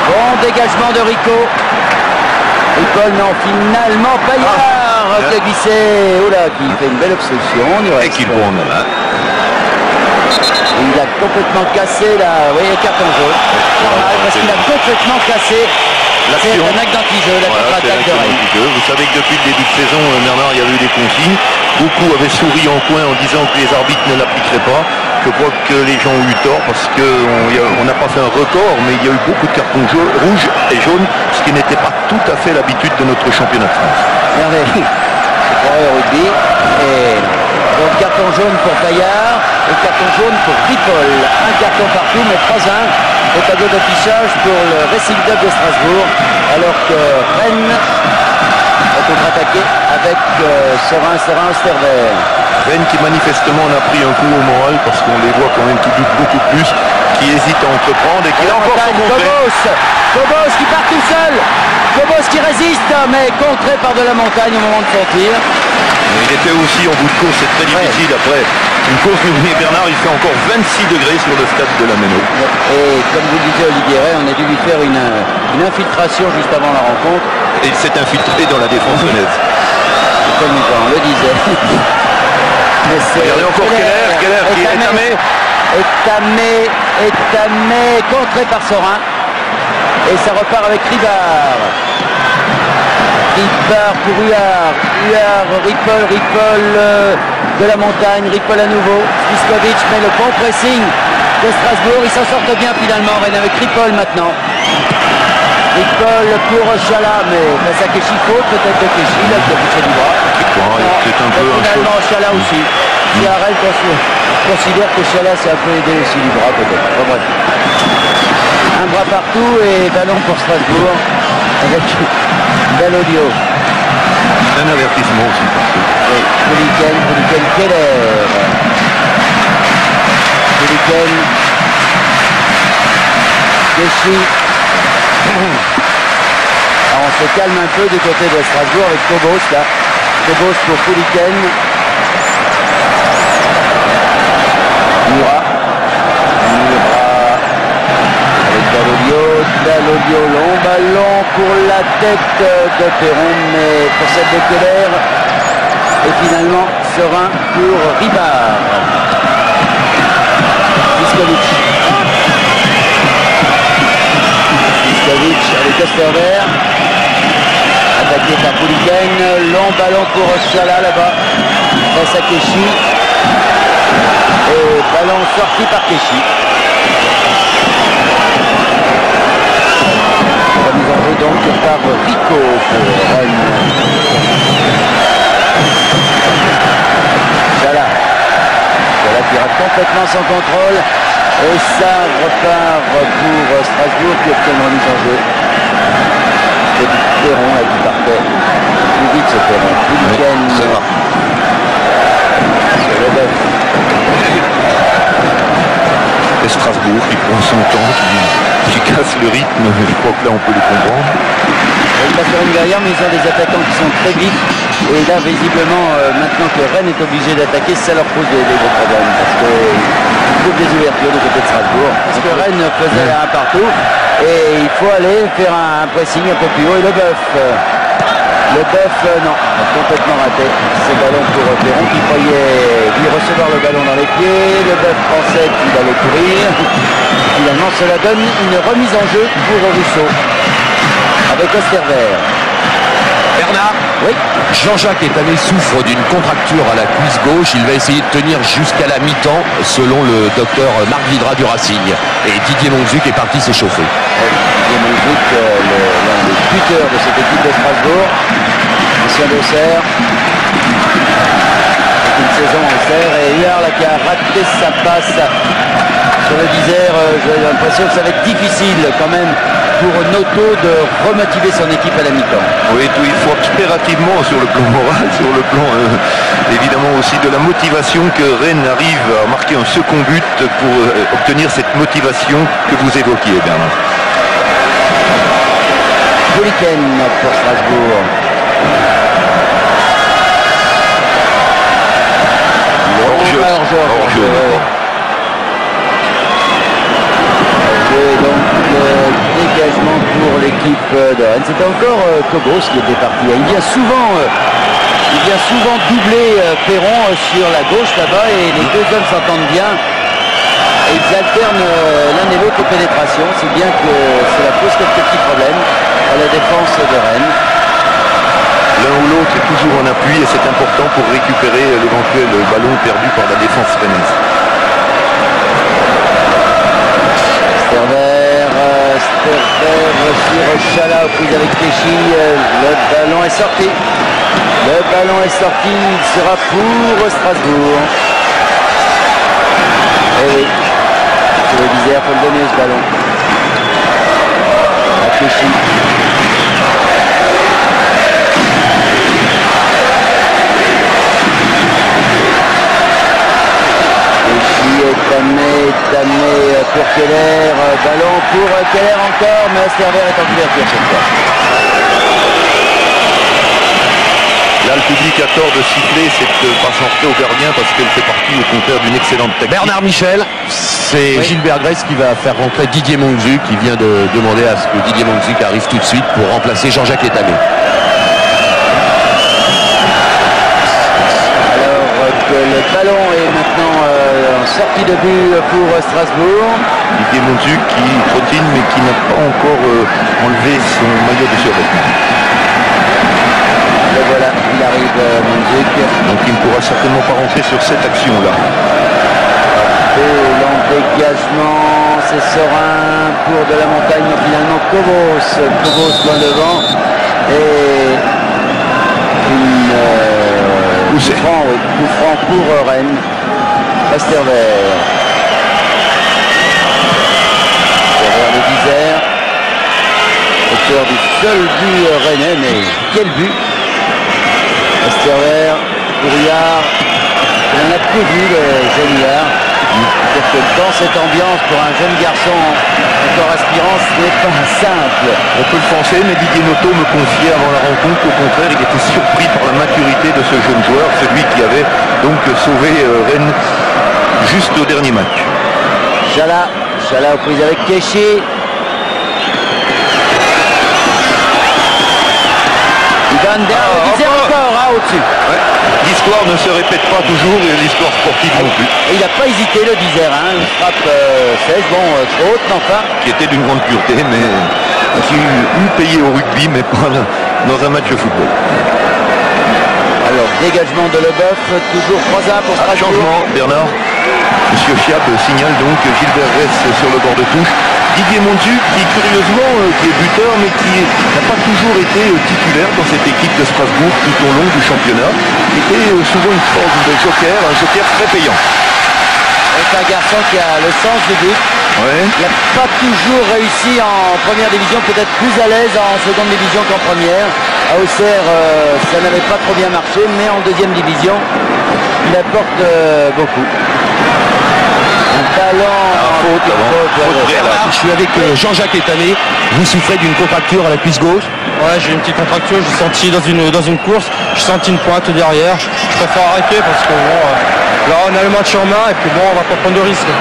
bon dégagement de Rico. Rico, non, finalement Paillard qui a glissé, oula, qui fait une belle obstruction. Et qui prend en main. Il a complètement cassé la, oui, carton jaune. Parce qu'il a complètement cassé. C'est un acte d'anti-jeu, la contre-attaque de Rennes. Vous savez que depuis le début de saison, Bernard, il y avait eu des consignes. Beaucoup avaient souri en coin en disant que les arbitres ne l'appliqueraient pas. Je crois que les gens ont eu tort parce qu'on n'a pas fait un record, mais il y a eu beaucoup de cartons rouges et jaunes, ce qui n'était pas tout à fait l'habitude de notre championnat de France. Regardez, c'est pour le rugby. Et donc carton jaune pour Paillard et carton jaune pour Ripoll. Un carton partout, mais 3-1 au tableau d'affichage pour le Racing Club de Strasbourg, alors que Rennes a contre-attaqué avec Serein-Sterver. Rennes qui manifestement en a pris un coup au moral parce qu'on les voit quand même qui doutent beaucoup plus, qui hésitent à entreprendre et qui a encore son Cobos qui part tout seul. Cobos qui résiste, mais contré par de la montagne au moment de sortir. Il était aussi en bout de course, c'est très difficile après. Une course, mais Bernard, il fait encore 26 degrés sur le stade de la Méno. Et comme vous le disiez Olivier Ray, on a dû lui faire une infiltration juste avant la rencontre. Et il s'est infiltré dans la défense rennaise. Comme on le disait. Regardez encore Keller qui est étamé, contré par Sorin. Et ça repart avec Ribard. Ribard pour Huard. Ripoll de la montagne. Ripoll à nouveau. Stiskovic met le bon pressing de Strasbourg. Ils s'en sortent bien finalement. Rennes avec Ripoll maintenant. Ripoll pour Chala, mais face à Keshi, faute peut-être de Keshi, là qui a poussé du bras. C'est un peu finalement Chala aussi. Si Rennes considère que Chala s'est un peu aidé aussi du bras peut-être. Bon, bref. Un bras partout et ballon pour Strasbourg avec Dallodio. Un avertissement aussi partout. Pouliken Keller. Pouliken. Keshi. Alors on se calme un peu du côté de Strasbourg avec Cobos là. Cobos pour Pouliken. Murat avec Dallodio, long ballon pour la tête de Perron, mais pour celle de Keller. Et finalement Serein pour Ribard. Sliskovic avec Osterberg. Attaqué par Pouliken. Long ballon pour Chala là-bas. Face à Keshi. Et ballon sorti par Keshi. Remise en jeu donc par Rico pour Rennes. Chala qui rate complètement son contrôle. Et ça repart pour Strasbourg qui obtient une remise en jeu. C'est Perron là qui partait plus vite ce Perron. Pouliken sur le bœuf. Et Strasbourg qui prend son temps, qui casse le rythme, je crois que là on peut le comprendre. Ils passent sur une derrière, mais ils ont des attaquants qui sont très vifs. Et là, visiblement, maintenant que Rennes est obligé d'attaquer, ça leur pose des gros problèmes. Parce qu'ils trouvent des ouvertures du côté de Strasbourg. Parce que Rennes faisait un partout. Et il faut aller faire un pressing un peu plus haut. Et le bœuf, non, complètement raté. Ce ballon pour Perron qui croyait lui recevoir le ballon dans les pieds. Le bœuf pensait qu'il allait courir. Finalement, cela donne une remise en jeu pour Rousseau. Avec Osterberg. Bernard. Oui. Jean-Jacques Étamé souffre d'une contracture à la cuisse gauche. Il va essayer de tenir jusqu'à la mi-temps, selon le docteur Marc Vidra du Racing. Et Didier Monzuc est parti s'échauffer. Didier Monzuc, l'un des buteurs de cette équipe de Strasbourg. Ancien d'Auxerre. C'est une saison en Auxerre. Et Huard là, qui a raté sa passe sur le Isère. J'ai l'impression que ça va être difficile quand même pour Noto de remotiver son équipe à la mi-temps. Oui, il faut impérativement sur le plan moral, sur le plan évidemment aussi de la motivation que Rennes arrive à marquer un second but pour obtenir cette motivation que vous évoquiez, Bernard. Pouliken pour Strasbourg. Donc le dégagement pour l'équipe de Rennes. C'était encore Cobos qui était parti. Il vient souvent doubler Perron sur la gauche là-bas et les deux hommes s'entendent bien. Et ils alternent l'un et l'autre aux pénétrations. C'est bien que cela pose quelques petits problèmes à la défense de Rennes. L'un ou l'autre est toujours en appui et c'est important pour récupérer l'éventuel ballon perdu par la défense rennaise. Sur Chala aux prises avec Keshi. Le ballon est sorti. Le ballon est sorti. Il sera pour Strasbourg. Et oui. Sur le Isère, il faut le donner ce ballon. À Keshi. Tamé pour Keller, ballon pour Keller encore, mais Osterberg est en couverture cette fois. Là, le public a tort de siffler cette passe en retrait au gardien parce qu'elle fait partie au contraire d'une excellente technique. Bernard Michel, c'est Gilbert Grèce qui va faire rentrer Didier Monzuc, qui vient de demander à ce que Didier Monzuc arrive tout de suite pour remplacer Jean-Jacques Étamé. Le ballon est maintenant en sortie de but pour Strasbourg. Didier Monzuc qui trottine mais qui n'a pas encore enlevé son maillot de survêtement. Le voilà, il arrive Monzuc. Donc il ne pourra certainement pas rentrer sur cette action-là. Et l'endégagement, c'est Sorin pour de la montagne, mais finalement Cobos loin devant. Et coup franc pour Rennes. Osterberg. Derrière le Isère. Auteur du seul but rennais, mais quel but. Osterberg, Courriard. On n'a plus vu le jeune Huard. C'est-à-dire que dans cette ambiance, pour un jeune garçon encore aspirant, ce n'est pas simple. On peut le penser, mais Didier Noto me confiait avant la rencontre qu'au contraire, il était surpris par la maturité de ce jeune joueur, celui qui avait donc sauvé Rennes juste au dernier match. Chala aux prises avec Keshi. Il donne derrière encore au-dessus. Ouais. L'histoire ne se répète pas toujours et l'histoire sportive non plus. Et il n'a pas hésité le Isère, hein. Une frappe 16, bon, trop haute, mais enfin. Qui était d'une grande pureté, mais J'ai eu payé au rugby, mais pas dans un match de football. Alors, dégagement de Leboeuf, toujours 3-1 pour Strasbourg. Changement, Bernard. Monsieur Chiap signale donc Gilbert Ress sur le bord de touche. Didier Montu, qui curieusement qui est buteur, mais qui n'a pas toujours été titulaire dans cette équipe de Strasbourg tout au long du championnat. Il était souvent une forme de joker, un joker très payant. C'est un garçon qui a le sens du but. Ouais. Il n'a pas toujours réussi en première division, peut-être plus à l'aise en seconde division qu'en première. À Auxerre, ça n'avait pas trop bien marché, mais en deuxième division, il apporte beaucoup. Un talent. Je suis avec Jean-Jacques Etané. Vous souffrez d'une contracture à la cuisse gauche? Ouais, j'ai une petite contracture, j'ai senti dans une course, j'ai senti une pointe derrière. Je préfère arrêter parce que bon, là on a le match en main et puis bon, on va pas prendre de risques.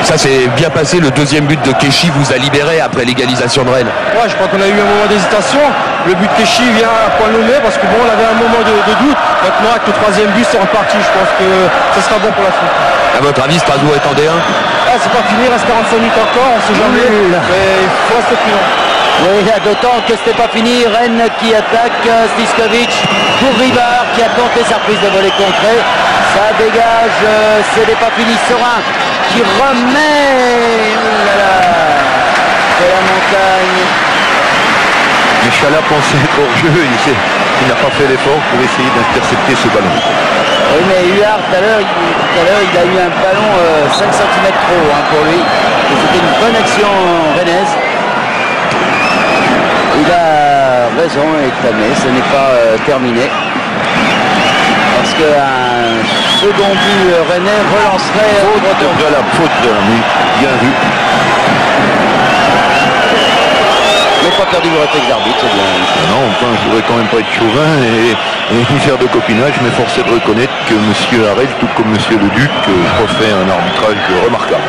Ça s'est bien passé, le deuxième but de Keshi vous a libéré après l'égalisation de Rennes. Ouais, je crois qu'on a eu un moment d'hésitation. Le but de Keshi vient à point nommé parce que bon, on avait un moment de doute. Maintenant, avec le troisième but, c'est reparti. Je pense que ça sera bon pour la suite. À votre avis, Strasbourg est en D1? Ah, c'est pas fini, il reste 45 minutes encore, on sait jamais. Mais il faut rester plus long. Oui, d'autant que c'était pas fini. Rennes qui attaque, Stiskovic pour Ribard qui a tenté sa prise de volée contrée. Ça dégage, c'est pas fini. Sorin qui remet de la montagne. Mais Chala pensait être hors jeu, il n'a pas fait l'effort pour essayer d'intercepter ce ballon. Oui, mais Huard, tout à l'heure, il a eu un ballon 5 cm trop pour lui. Et c'était une bonne action rennaise. Il a raison, Etané, ce n'est pas terminé. Parce qu'un second but rennais relancerait au retour. La faute de l'ami, bien vu. Mais pas perdu le réflexe d'arbitre, c'est bien. Non, enfin, je voudrais quand même pas être chauvin et faire de copinage, mais force est de reconnaître que M. Harel, tout comme M. Leduc, refait un arbitrage remarquable.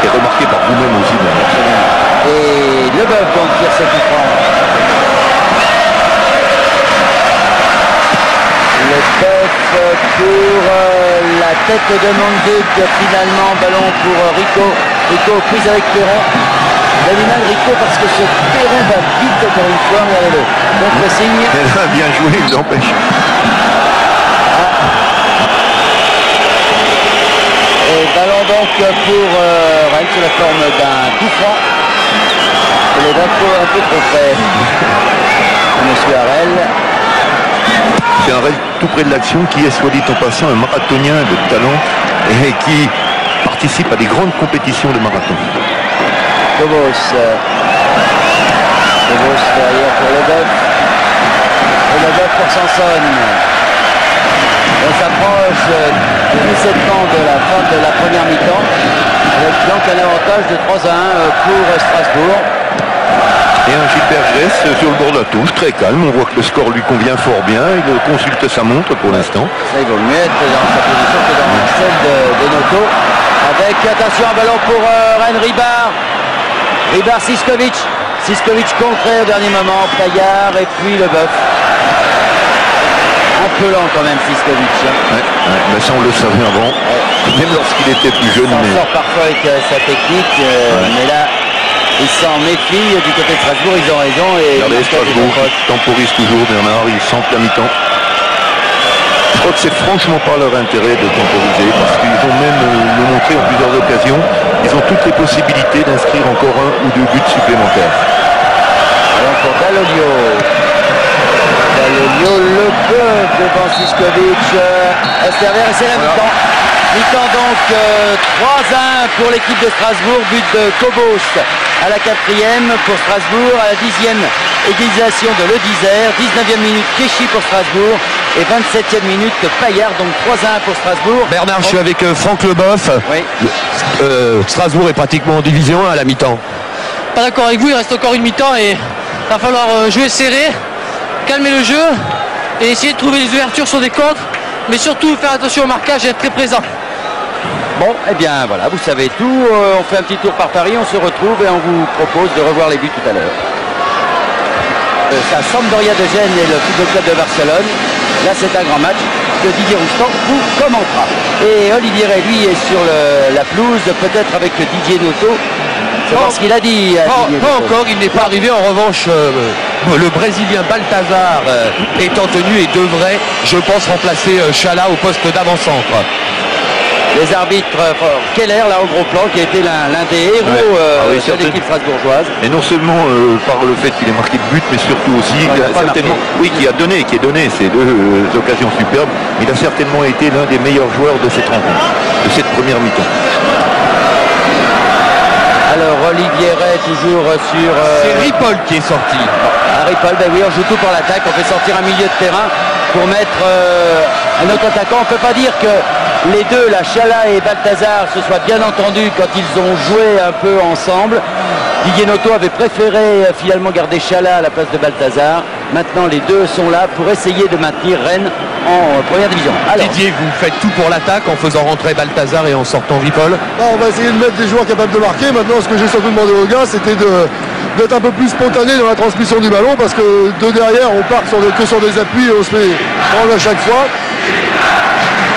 Et remarqué par vous-même aussi, bien. Et Leboeuf donc tire ce coup franc. Leboeuf pour la tête de Manduk, finalement ballon pour Rico. Rico prise avec Perron. L'animal Rico parce que ce Perron va vite encore une fois, regardez-le. Contre-signe. Bien joué, il l'empêche. Et ballon donc pour Rennes sous la forme d'un coup franc. Il est un peu trop frais. Monsieur Harel. C'est un Harel tout près de l'action qui est, soit dit en passant, un marathonien de talent et qui participe à des grandes compétitions de marathon. Cobos derrière pour Leboeuf. Et Leboeuf pour Sanson. On s'approche tout doucement de la fin de la première mi-temps. Avec donc un avantage de 3-1 pour Strasbourg. Et un Gilbert Grèce sur le bord de la touche, très calme. On voit que le score lui convient fort bien. Il consulte sa montre pour l'instant. Ça, il vaut mieux être dans sa position que dans celle de Noto. Avec, attention, un ballon pour Rennes, Ribard. Ribard, Stiskovic. Stiskovic contré au dernier moment. Paillard et puis Leboeuf. Un peu lent quand même, Stiskovic. Ouais, mais ça on le savait avant. Même lorsqu'il était plus jeune. Il sort parfois avec sa technique. Mais là, il s'en méfie du côté de Strasbourg. Ils ont raison. Et regardez, Strasbourg temporise toujours, Bernard. Ils sentent la mi-temps. Je crois que c'est franchement pas leur intérêt de temporiser parce qu'ils ont même le montré en plusieurs occasions. Ils ont toutes les possibilités d'inscrire encore un ou deux buts supplémentaires. Alors pour Dallolio, le peu devant Stiskovic, Esterver et c'est la mi-temps. Mi-temps donc 3-1 pour l'équipe de Strasbourg, but de Cobos à la 4e pour Strasbourg, à la 10e égalisation de Le Dizer, 19e minute Keshi pour Strasbourg et 27e minute Paillard, donc 3-1 pour Strasbourg. Bernard, je suis avec Franck Leboeuf. Oui. Strasbourg est pratiquement en division 1 à la mi-temps. Pas d'accord avec vous, il reste encore une mi-temps et il va falloir jouer serré, calmer le jeu et essayer de trouver des ouvertures sur des contres, mais surtout faire attention au marquage et être très présent. Bon, eh bien voilà, vous savez tout. On fait un petit tour par Paris, on se retrouve et on vous propose de revoir les buts tout à l'heure. C'est à Sampdoria de Gênes et le Football Club de Barcelone. Là, c'est un grand match que Didier Roustan vous commentera. Et Olivier Ray, lui, est sur la pelouse, peut-être avec Didier Noto. Je vois ce qu'il a dit. Pas encore, il n'est pas arrivé. En revanche, le Brésilien Balthazar étant tenu et devrait, je pense, remplacer Chala au poste d'avant-centre. Les arbitres, Keller là au gros plan, qui a été l'un des héros de l'équipe strasbourgeoise. Et non seulement par le fait qu'il ait marqué de but, mais surtout aussi certainement, qui est donné ces deux occasions superbes. Il a certainement été l'un des meilleurs joueurs de cette rencontre, de cette première mi-temps. Alors Olivier Ray toujours sur... C'est Ripoll qui est sorti. Ripoll, ben oui, on joue tout pour l'attaque, on fait sortir un milieu de terrain pour mettre un autre attaquant. On ne peut pas dire que les deux, la Chala et Balthazar, se soient bien entendus quand ils ont joué un peu ensemble. Didier Noto avait préféré finalement garder Chala à la place de Balthazar. Maintenant, les deux sont là pour essayer de maintenir Rennes en première division. Alors, Didier, vous faites tout pour l'attaque en faisant rentrer Balthazar et en sortant Ripoll. On va essayer de mettre des joueurs capables de marquer. Maintenant, ce que j'ai surtout demandé aux gars, c'était d'être un peu plus spontané dans la transmission du ballon, parce que de derrière, on part que sur des appuis et on se fait prendre à chaque fois.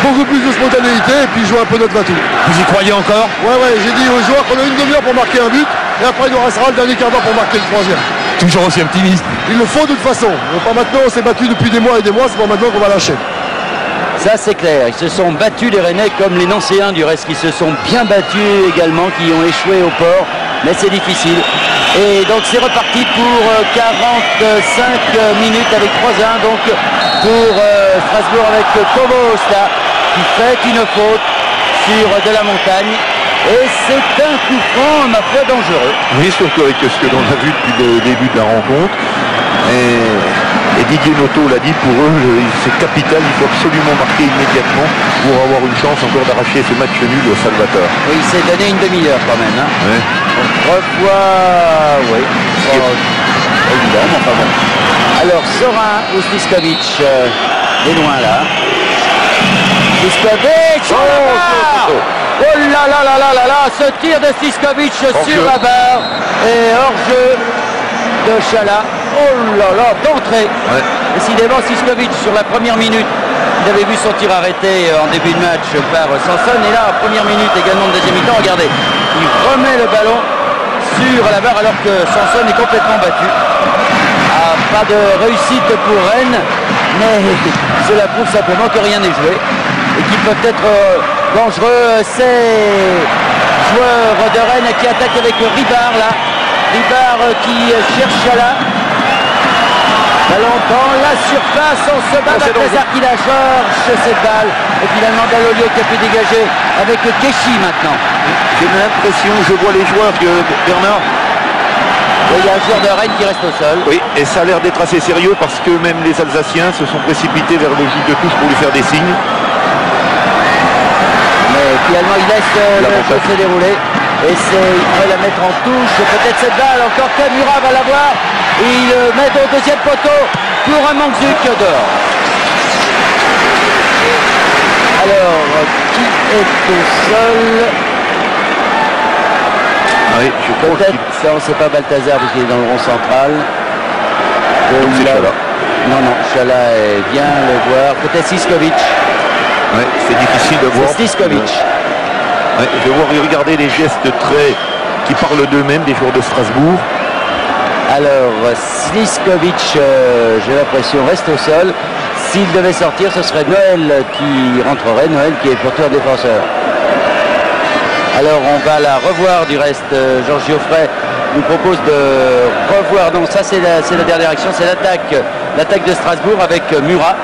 Beaucoup plus de spontanéité et puis jouer un peu notre atout. Vous y croyez encore? Ouais, j'ai dit aux joueurs qu'on a une demi-heure pour marquer un but et après il nous restera le dernier quart d'heure pour marquer le troisième. Toujours aussi optimiste. Il le faut de toute façon. Pas maintenant, on s'est battu depuis des mois et des mois, c'est pas maintenant qu'on va lâcher. Ça c'est clair, ils se sont battus les Rennais comme les Nancéens du reste qui se sont bien battus également, qui ont échoué au port, mais c'est difficile. Et donc c'est reparti pour 45 minutes avec 3-1 donc pour Strasbourg avec Kovos là, qui fait une faute sur de la montagne. Et c'est un coup franc, ma foi, dangereux. Oui, surtout avec ce que l'on a vu depuis le début de la rencontre. Et Didier Noto l'a dit, pour eux, c'est capital, il faut absolument marquer immédiatement pour avoir une chance encore d'arracher ce match nul au Salvatore. Oui, il s'est donné une demi-heure quand même. Hein. Ouais. On revoit, oui, évident, enfin bon. Alors, Sorin ou Stiskovic, est loin là. Stiskovic, oh là là là là là là, ce tir de Stiskovic sur la barre et hors-jeu de Chala. Oh là là, d'entrée. Ouais. Décidément, Stiskovic sur la première minute, il avait vu son tir arrêté en début de match par Sanson. Et là, en première minute, également de deuxième mi-temps, regardez, il remet le ballon sur la barre alors que Sanson est complètement battu. Ah, pas de réussite pour Rennes, mais cela prouve simplement que rien n'est joué et qu'ils peuvent être dangereux. Ces joueurs de Rennes qui attaquent avec Ribard là. Ribard qui cherche Chala. Ballon dans la surface, on se bat, Balthazar qui la cherche cette balle. Et finalement Dallolio qui a pu dégager avec Keshi maintenant. J'ai l'impression, je vois les joueurs que Bernard. Il y a un joueur de Rennes qui reste au sol. Oui, et ça a l'air d'être assez sérieux parce que même les Alsaciens se sont précipités vers le juge de touche pour lui faire des signes. Mais finalement il laisse le jeu se dérouler. Et il pourrait la mettre en touche, peut-être cette balle, encore Kamura va l'avoir. Il met au deuxième poteau pour un Mangzuk dehors. Alors, qui est au sol? Oui, je crois peut-être, ça on ne sait pas, Balthazar parce qu'il est dans le rond central. C'est Chala. Non, Chala vient le voir. Peut-être Stiskovic. Oui, c'est difficile de voir. C'est Stiskovic. Ouais, je vais regarder les gestes très qui parlent d'eux-mêmes des joueurs de Strasbourg. Alors, Stiskovic, j'ai l'impression, reste au sol. S'il devait sortir, ce serait Noël qui rentrerait. Noël qui est porteur défenseur. Alors, on va la revoir du reste. Georges Geoffrey nous propose de revoir. Non, ça c'est la dernière action, c'est l'attaque de Strasbourg avec Murat.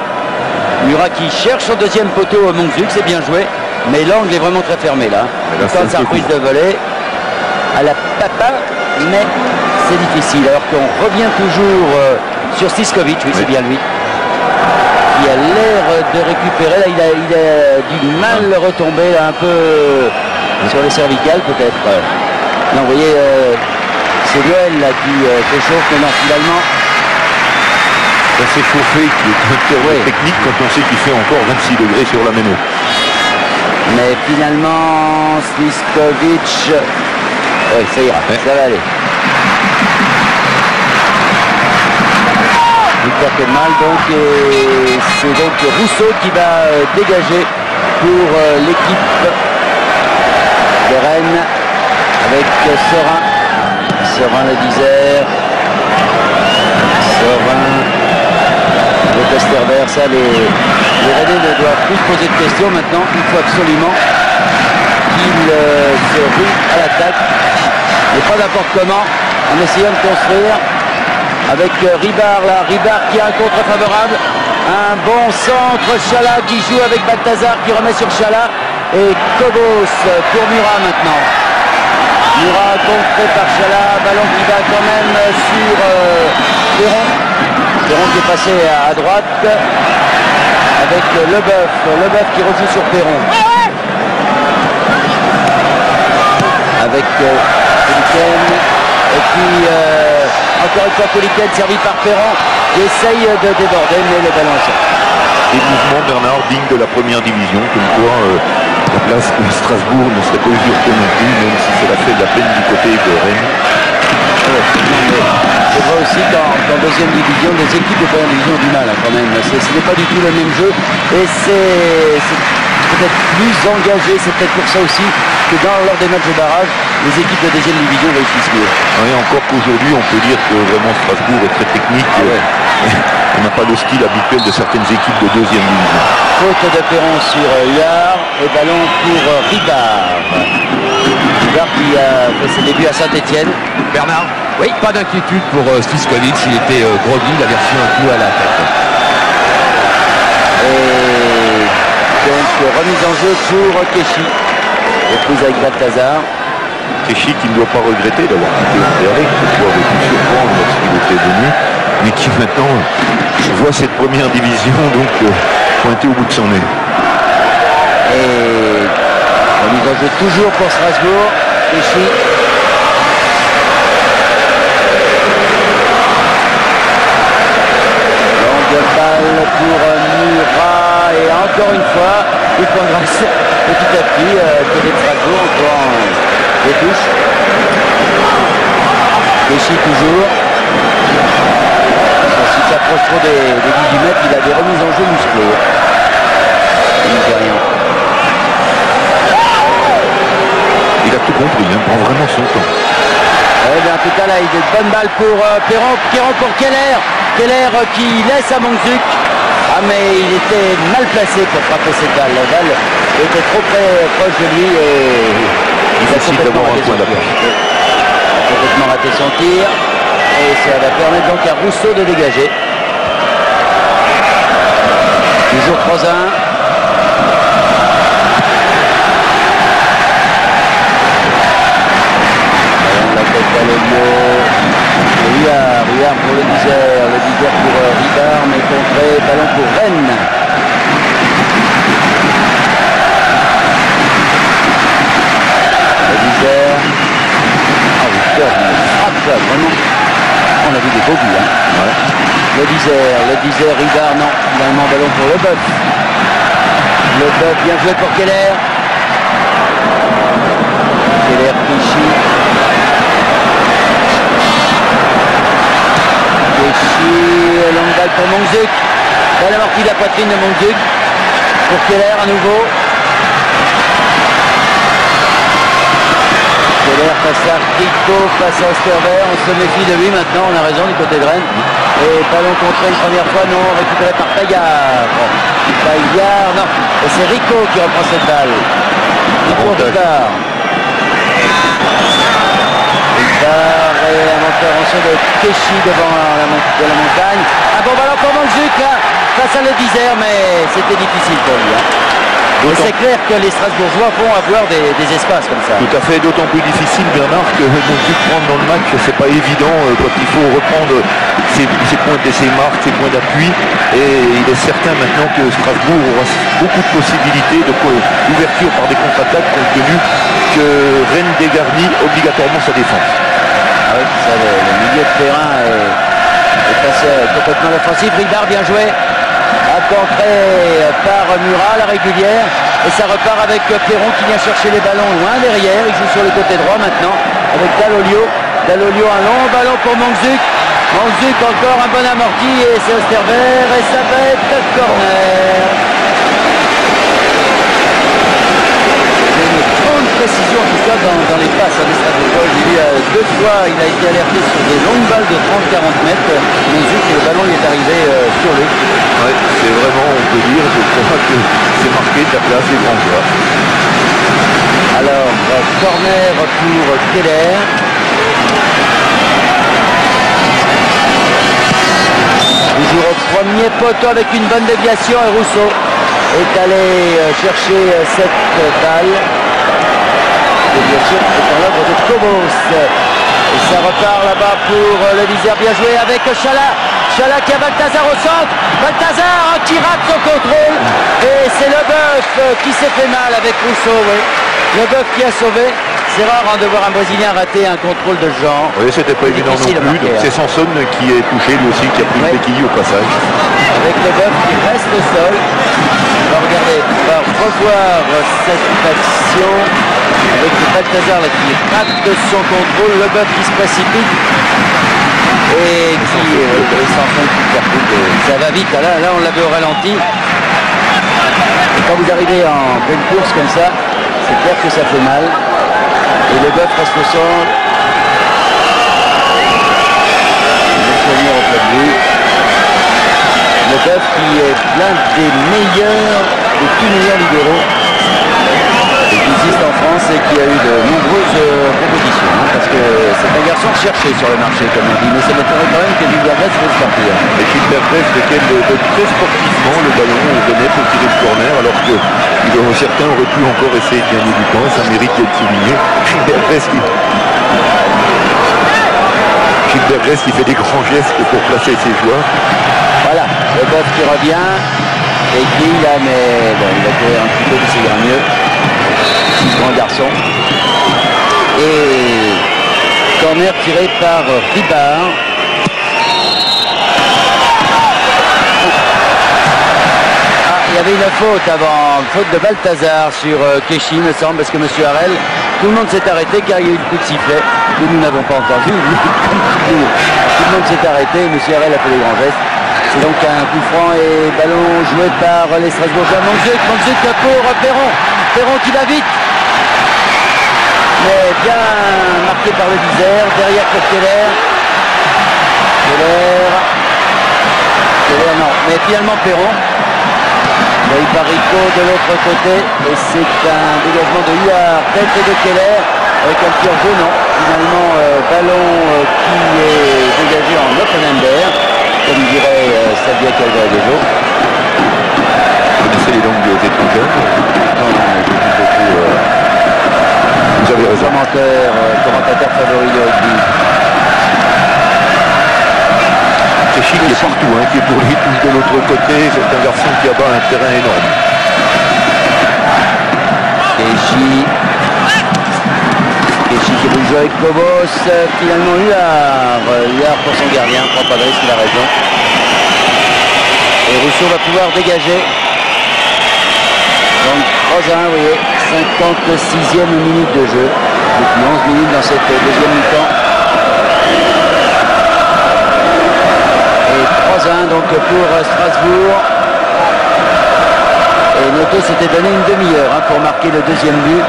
Murat qui cherche son deuxième poteau au Mongzuk, c'est bien joué. Mais l'angle est vraiment très fermé là. Quand sa reprise de volée à la papa, mais c'est difficile. Alors qu'on revient toujours sur Stiskovic, oui, c'est bien lui. Il a l'air de récupérer, là il a du mal retomber là, un peu sur les cervicales peut-être. Non, vous voyez, c'est Noël là qui s'échauffe, mais non, finalement. Ça s'est chauffé, qui est un technique quand on sait qu'il fait encore 26 degrés sur la méno. Mais finalement, Stiskovic, oui, ça ira, ça va aller. Il perd mal donc, et c'est donc Rousseau qui va dégager pour l'équipe de Rennes avec Serin Serein le disait. Serein. Le Westervert, ça les Rennais ne doivent plus se poser de questions maintenant. Il faut absolument qu'ils se ruent à l'attaque. Mais pas n'importe comment, en essayant de construire. Avec Ribard là, Ribard qui a un contre favorable. Un bon centre, Chala qui joue avec Balthazar qui remet sur Chala. Et Kobos pour Murat maintenant. Murat contré par Chala, ballon qui va quand même sur Perron. Perron qui est passé à droite avec Leboeuf qui rejoue sur Perron. Avec Koliken. Et puis encore une fois Koliken servi par Perron qui essaye de déborder mais le ballon est sorti. Des mouvements, Bernard, dignes de la première division, comme quoi la place de Strasbourg ne serait pas usurpée non plus, même si cela fait de la peine du côté de Rennes. C'est vrai aussi qu'en deuxième division, les équipes de première division ont du mal quand même. Ce n'est pas du tout le même jeu et c'est peut-être plus engagé. C'est peut-être pour ça aussi que lors des matchs de barrage, les équipes de deuxième division réussissent mieux. Oui, encore qu'aujourd'hui, on peut dire que vraiment Strasbourg est très technique. On n'a pas le style habituel de certaines équipes de deuxième division. Faute de Perron sur Huard et ballon pour Ribard. Ribard qui a fait ses débuts à Saint-Etienne. Bernard, oui, pas d'inquiétude pour Sliskovic, il était groggy, il avait reçu un coup à la tête. Et donc remise en jeu pour Keshi. Reprise avec Balthazar. Keshi qui ne doit pas regretter d'avoir quitté Anderlecht, que je aurait pu surprendre lorsqu'il était venu, mais qui maintenant voit cette première division donc pointer au bout de son nez. Et remise en jeu toujours pour Strasbourg. Keshi. Longue balle pour Murat et encore une fois il progresse petit à petit côté de Strasbourg encore des touches. Keshi toujours. S'il s'approche trop des 18 mètres, il a des remises en jeu musclées. Il ne fait rien. Il a tout compris, hein, prend vraiment son temps. Eh bien, en tout cas, là, il y a une bonne balle pour Perron. Perron pour Keller. Keller qui laisse à Mangzuk. Ah, mais il était mal placé pour frapper cette balle. La balle était trop proche de lui et il a complètement raté son tir. Complètement raté son tir. Et ça va permettre donc à Rousseau de dégager. Toujours 3-1. La tête d'Alonio. Riard pour le Disère pour Ribard, mais contré, ballon pour Rennes. Le Disère. Ah oui, frappe là, vraiment. On a vu des beaux buts. Hein. Ouais. Le Disère, Ribard, non. Finalement, ballon pour Leboeuf. Leboeuf, bien joué pour Keller. Keller, Clichy. Longue balle pour Mangzuk. Belle amortie de la poitrine de Mangzuk. Pour Keller à nouveau. Keller face à Rico, face à Ostervert. On se méfie de lui maintenant, on a raison du côté de Rennes. Et ballon contré une première fois, non, récupéré par Paillard. Paillard, non. Et c'est Rico qui reprend cette balle. Rico Ribard. Ribard et un intervention de Keshi devant la montagne. Un bon ballon pour Mangzuk là, face à le Disère, mais c'était difficile pour lui. Hein. Et c'est clair que les Strasbourgeois vont avoir des espaces comme ça. Tout à fait, d'autant plus difficile, Bernard, que Mangzuk prendre dans le match, c'est pas évident quand il faut reprendre ses points et ses marques, ses points d'appui. Et il est certain maintenant que Strasbourg aura beaucoup de possibilités d'ouverture par des contre-attaques compte tenu que Rennes dégarnit obligatoirement sa défense. Ah oui, ça, le milieu de terrain est passé complètement offensif. Ribard bien joué. Contré par Murat, la régulière. Et ça repart avec Perron qui vient chercher les ballons loin derrière. Il joue sur le côté droit maintenant avec Dalolio. Dalolio, un long ballon pour Mangzuk. Mangzuk encore un bon amorti et c'est Ostervert et ça va être corner. Une précision en tout cas dans les passes à Strasbourg. J'ai vu 2 fois, il a été alerté sur des longues balles de 30-40 mètres. Monzuc et le ballon lui est arrivé sur lui. Ouais, c'est vraiment, on peut dire, je crois que c'est marqué de la place des grands joueurs. Alors, corner pour Keller. Toujours au premier poteau avec une bonne déviation et Rousseau est allé chercher cette balle. Déviation est en l'œuvre de Cobos. Et ça repart là-bas pour le viseur. Bien joué avec Chala. Chala qui a Balthazar au centre. Balthazar qui rate son contrôle. Et c'est Leboeuf qui s'est fait mal avec Rousseau. Oui. Leboeuf qui a sauvé. C'est rare de voir un Brésilien rater un contrôle de ce genre. Oui, c'était pas évident non plus. C'est Sanson qui est touché lui aussi, qui a pris une béquille au passage. Avec Leboeuf qui reste au sol. On va regarder, on va revoir cette action avec Balthazar là, qui rate son contrôle. Leboeuf qui se précipite et qui Sanson qui percute. Ça va vite. Là on l'avait au ralenti. Et quand vous arrivez en pleine course comme ça, c'est clair que ça fait mal. Et Leboeuf reste au sol. Il va venir au club but. Leboeuf qui est l'un des meilleurs, des plus meilleurs libéraux qui existent en France et qui a eu de nombreuses propositions. Parce que c'est un garçon recherché sur le marché, comme on dit. Mais ça m'étonnerait quand même que Gilbert Grèce fasse partir. Et Gilbert Grèce, lequel très sportivement le ballon venait pour tirer le corner, alors que certains auraient pu encore essayer de gagner du temps. Ça mérite d'être souligné. Gilbert Grèce qui fait des grands gestes pour placer ses joueurs. Voilà, Leboeuf qui revient. Et qui là, mais bon, il a fait un petit peu de ses grands mieux. Grand garçon. Et corner tiré par Ribard. Il y avait une faute avant, faute de Balthazar sur Keshi, me semble, parce que M. Harel, tout le monde s'est arrêté car il y a eu le coup de sifflet que nous n'avons pas encore vu. Tout le monde s'est arrêté, M. Harel a fait des grands gestes. C'est donc un coup franc et ballon joué par les Strasbourgeois. Monzuc pour Perron. Perron qui va vite. Mais bien marqué par le viseur. Derrière pour Keller. Keller non. Mais finalement Perron. Il y a eu Parico de l'autre côté. Et c'est un dégagement de Huard. Tête de Keller. Avec un tir venant. Finalement ballon qui est dégagé en Offenheimer. Comme dirait Sabia Calvadejo. Vous connaissez les langues des étrangers? Non, mais j'ai vu beaucoup. Vous avez raison. Commentateur favori de rugby. C'est Chic qui est partout, qui est pour lui touche de l'autre côté. C'est un garçon qui abat un terrain énorme. Keshi qui veut jouer avec Cobos. Finalement Huard pour son gardien. Prend pas de risque, il a raison. Et Rousseau va pouvoir dégager. Donc 3-1, vous voyez, 56e minute de jeu. Depuis 11 minutes dans cette deuxième mi-temps. Et 3-1 donc pour Strasbourg. Et Noto s'était donné une demi-heure pour marquer le deuxième but.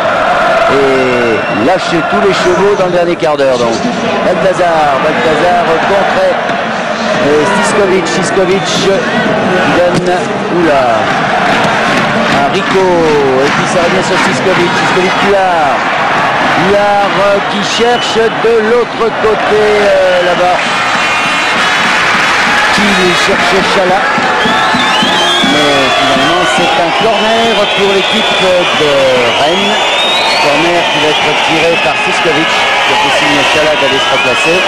Et lâcher tous les chevaux dans le dernier quart d'heure. Donc Balthazar contré. Et Stiskovic qui donne un Rico. Et puis ça revient sur Stiskovic. Huard qui cherche de l'autre côté là-bas. Qui cherche Chala. Mais finalement c'est un corner pour l'équipe de Rennes. Corner qui va être tiré par Stiskovic. Qui a fait signe à Chala d'aller se replacer.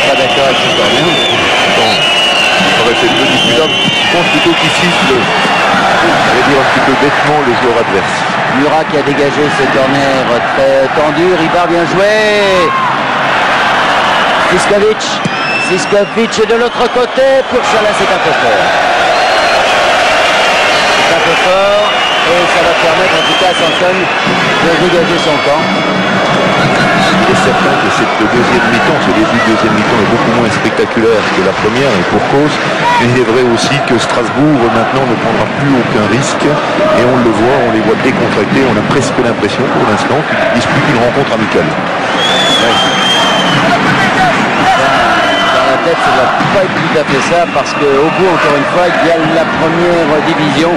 Pas d'accord avec ce corner. Ça aurait été peu difficile. Je pense plutôt qu'il siffle, j'allais dire un petit peu bêtement, le joueur adverse. Murat qui a dégagé ce corner très tendu. Ribard bien joué. Stiskovic de l'autre côté. Pour Chala, c'est un peu fort. C'est un peu fort. Et ça va permettre en tout cas à Sanson de dégager son camp. C'est certain que cette deuxième mi-temps, ce début de deuxième mi-temps est beaucoup beaucoup moins spectaculaire que la première, et pour cause. Mais il est vrai aussi que Strasbourg maintenant ne prendra plus aucun risque, et on le voit, on les voit décontractés. On a presque l'impression pour l'instant qu'ils disputent une rencontre amicale. Ouais. Dans la tête, ça ne doit pas être tout à fait ça, parce qu'au bout, encore une fois, il y a la première division.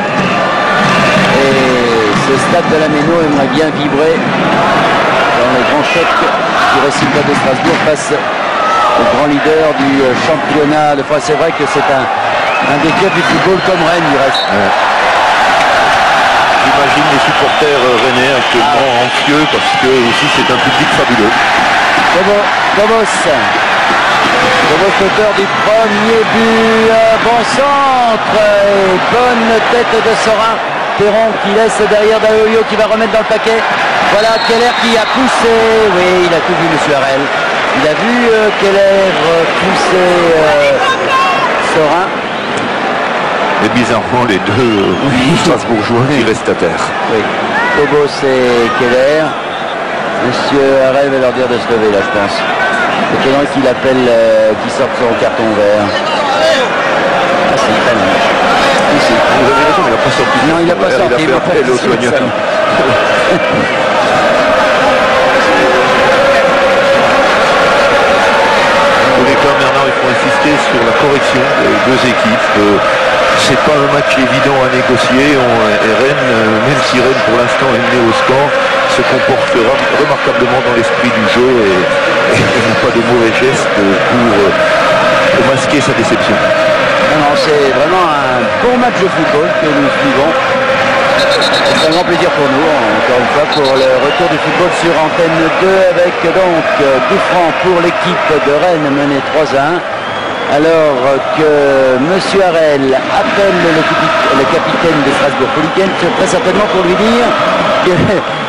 Et ce stade de la Méno aimerait bien vibrer dans le grand choc du Récital de Strasbourg face au grand leader du championnat. Des fois, c'est vrai que c'est un des clubs du football comme Rennes, il reste. Ouais. J'imagine les supporters rennais actuellement anxieux parce que aussi c'est un public fabuleux. Cobos, auteur du premier but, bon centre et bonne tête de Sorin. Perron qui laisse derrière Daolio qui va remettre dans le paquet. Voilà Keller qui a poussé. Oui, il a tout vu, monsieur Harel. Il a vu Keller pousser Sorin. Et bizarrement, les deux Strasbourgeois qui restent à terre. Oui, Cobos et Keller. Monsieur Harel va leur dire de se lever là, je pense. C'est étonnant qu'il appelle, qu'il sorte son carton vert. Ah, c'est très bien. Ici. Vous avez raison, il n'a pas sorti. Non, il n'a pas sorti. Il a fait appel au soigneur. Tous les cas, maintenant, il faut insister sur la correction des deux équipes. C'est pas un match évident à négocier. Et Rennes, même si Rennes pour l'instant est mené au score, se comporte remarquablement dans l'esprit du jeu et n'a pas de mauvais gestes pour masquer sa déception. Non, c'est vraiment un bon match de football que nous suivons. C'est un grand plaisir pour nous, encore une fois, pour le retour du football sur Antenne 2 avec donc coup franc pour l'équipe de Rennes menée 3-1. Alors que M. Harel appelle le capitaine de Strasbourg Poliken, très certainement pour lui dire que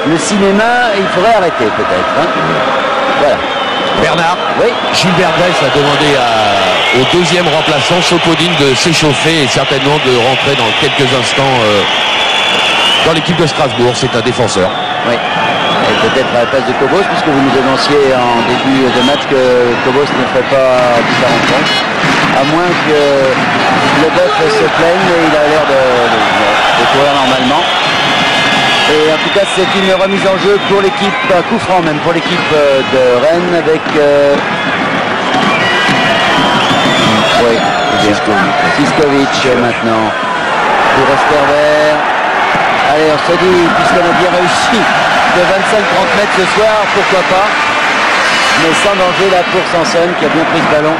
le cinéma, il faudrait arrêter peut-être. Hein. Voilà. Bernard, oui. Gilbert Weiss a demandé au deuxième remplaçant, Sopodine, de s'échauffer et certainement de rentrer dans quelques instants dans l'équipe de Strasbourg. C'est un défenseur. Oui. Et peut-être à la place de Cobos, puisque vous nous annonciez en début de match que Cobos ne ferait pas différentes comptes. À moins que le bœuf se plaigne, et il a l'air de courir normalement. Et en tout cas, c'est une remise en jeu pour l'équipe, coup franc même, pour l'équipe de Rennes avec... oui, Siskovic maintenant. Pour Osterberg. Allez, on se dit, puisqu'on a bien réussi de 25-30 mètres ce soir, pourquoi pas. Mais sans danger là pour Sanson qui a bien pris ce ballon.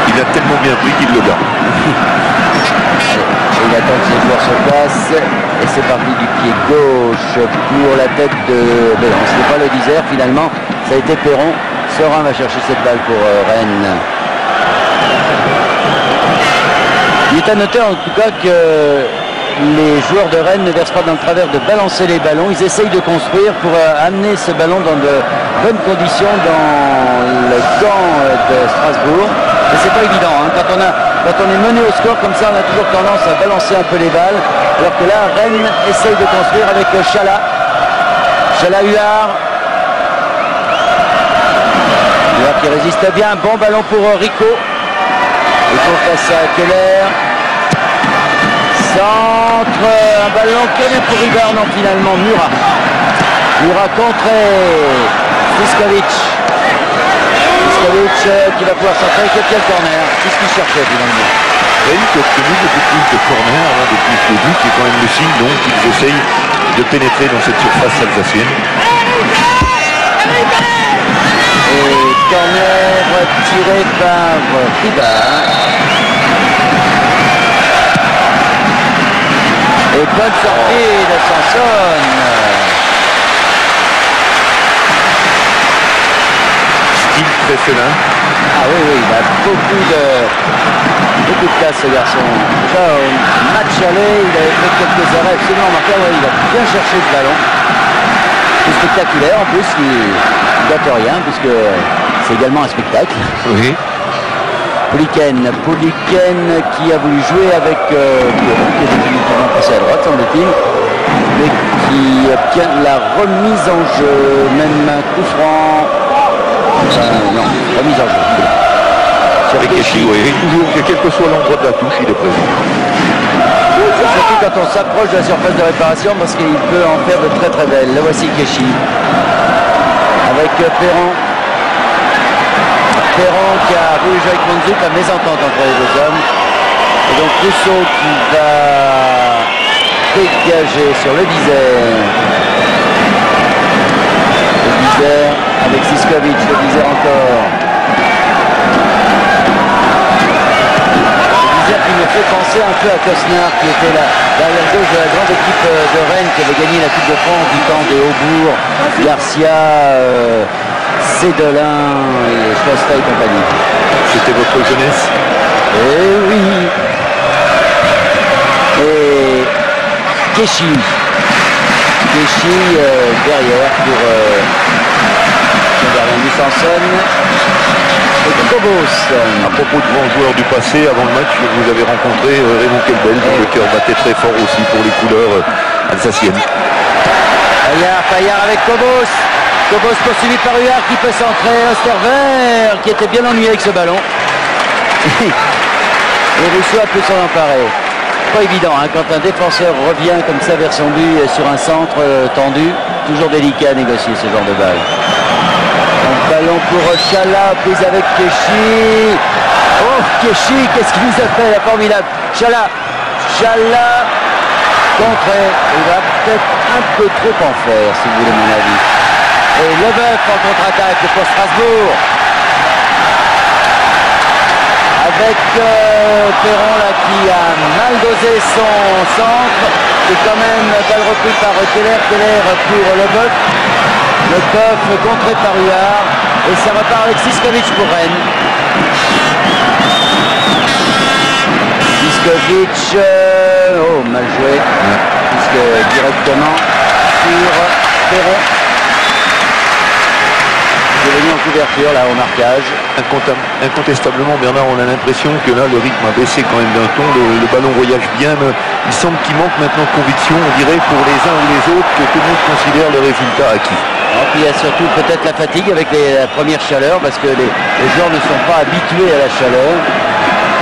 Il a tellement bien pris qu'il le garde. Il attend que ses joueurs se placent et c'est parti du pied gauche pour la tête de... Ben non, ce n'est pas le Dizer finalement, ça a été Perron. Sorin va chercher cette balle pour Rennes. Il est à noter en tout cas que les joueurs de Rennes ne versent pas dans le travers de balancer les ballons. Ils essayent de construire pour amener ce ballon dans de bonnes conditions dans le camp de Strasbourg. Mais c'est pas évident, hein. Quand on est mené au score comme ça, on a toujours tendance à balancer un peu les balles. Alors que là, Rennes essaye de construire avec Chala. Chala Huard. Huard qui résiste bien. Bon ballon pour Rico. Rico face à Keller. Centre. Un ballon Keller pour Huard. Non, finalement, Murat. Murat contré. Stiskovic. Qui va pouvoir centrer avec le corner. C'est ce qu'il cherchait finalement. Et il a obtenu beaucoup plus de corner depuis le début, qui est quand même le signe donc qu'ils essayent de pénétrer dans cette surface alsacienne. Et corner tiré par Riba. Et bonne sortie de Sanson. Très félin. Ah oui, il a beaucoup de classe ce garçon. Déjà au match aller, il avait fait quelques arrêts absolument remarquables. Il a bien cherché le ballon. C'est spectaculaire en plus, il ne gâte rien puisque c'est également un spectacle. Oui. Pouliken qui a voulu jouer avec Perron, qui est définitivement passé à droite semble-t-il, mais qui obtient la remise en jeu, même un coup franc. non, remise en jeu. Avec Keshi, oui. Et toujours, quel que soit l'endroit de la touche, il est présent. Surtout quand on s'approche de la surface de réparation parce qu'il peut en faire de très très belles. Le voici Keshi. Avec Perron. Perron qui a voulu jouer avec Monzouk, la mésentente entre les deux hommes. Et donc Rousseau qui va dégager sur le Bizère. Le Bizère avec Siskovic, le Bizère encore. Qui me fait penser un peu à Cosnard qui était là derrière gauche de la grande équipe de Rennes qui avait gagné la Coupe de France du temps de Aubourg, Garcia, Cédolin et Costa et compagnie. C'était votre jeunesse? Eh oui. Et Keshi. Keshi derrière pour Jean-Bernard Mussanson. Et Cobos. À propos de grands joueurs du passé, avant le match, vous avez rencontré Raymond Kelbel, dont le cœur battait très fort aussi pour les couleurs alsaciennes. Payard avec Cobos. Cobos poursuivi par Huard qui peut centrer. Ostervert qui était bien ennuyé avec ce ballon. Et Rousseau a pu s'en emparer. Pas évident hein, quand un défenseur revient comme ça vers son but sur un centre tendu. Toujours délicat à négocier ce genre de balle. Donc, ballon pour Chala, prise avec Keshi. Oh, Keshi, qu'est-ce qu'il nous a fait là, formidable. Chala, contré. Il va peut-être un peu trop en faire, si vous voulez mon avis. Et Leboeuf en contre-attaque pour Strasbourg. Avec Perron là qui a mal dosé son centre. Et quand même balle reprise par Keller pour Leboeuf. Le coffre contré par Huard. Et ça repart avec Siskovic pour Rennes. Siskovic, oh mal joué. Puisque directement sur Perron. Il est venu en couverture là au marquage. Incontestablement Bernard, on a l'impression que là le rythme a baissé quand même d'un ton, le ballon voyage bien, mais il semble qu'il manque maintenant de conviction, on dirait pour les uns ou les autres que tout le monde considère le résultat acquis. Et puis il y a surtout peut-être la fatigue avec la première chaleur parce que les joueurs ne sont pas habitués à la chaleur.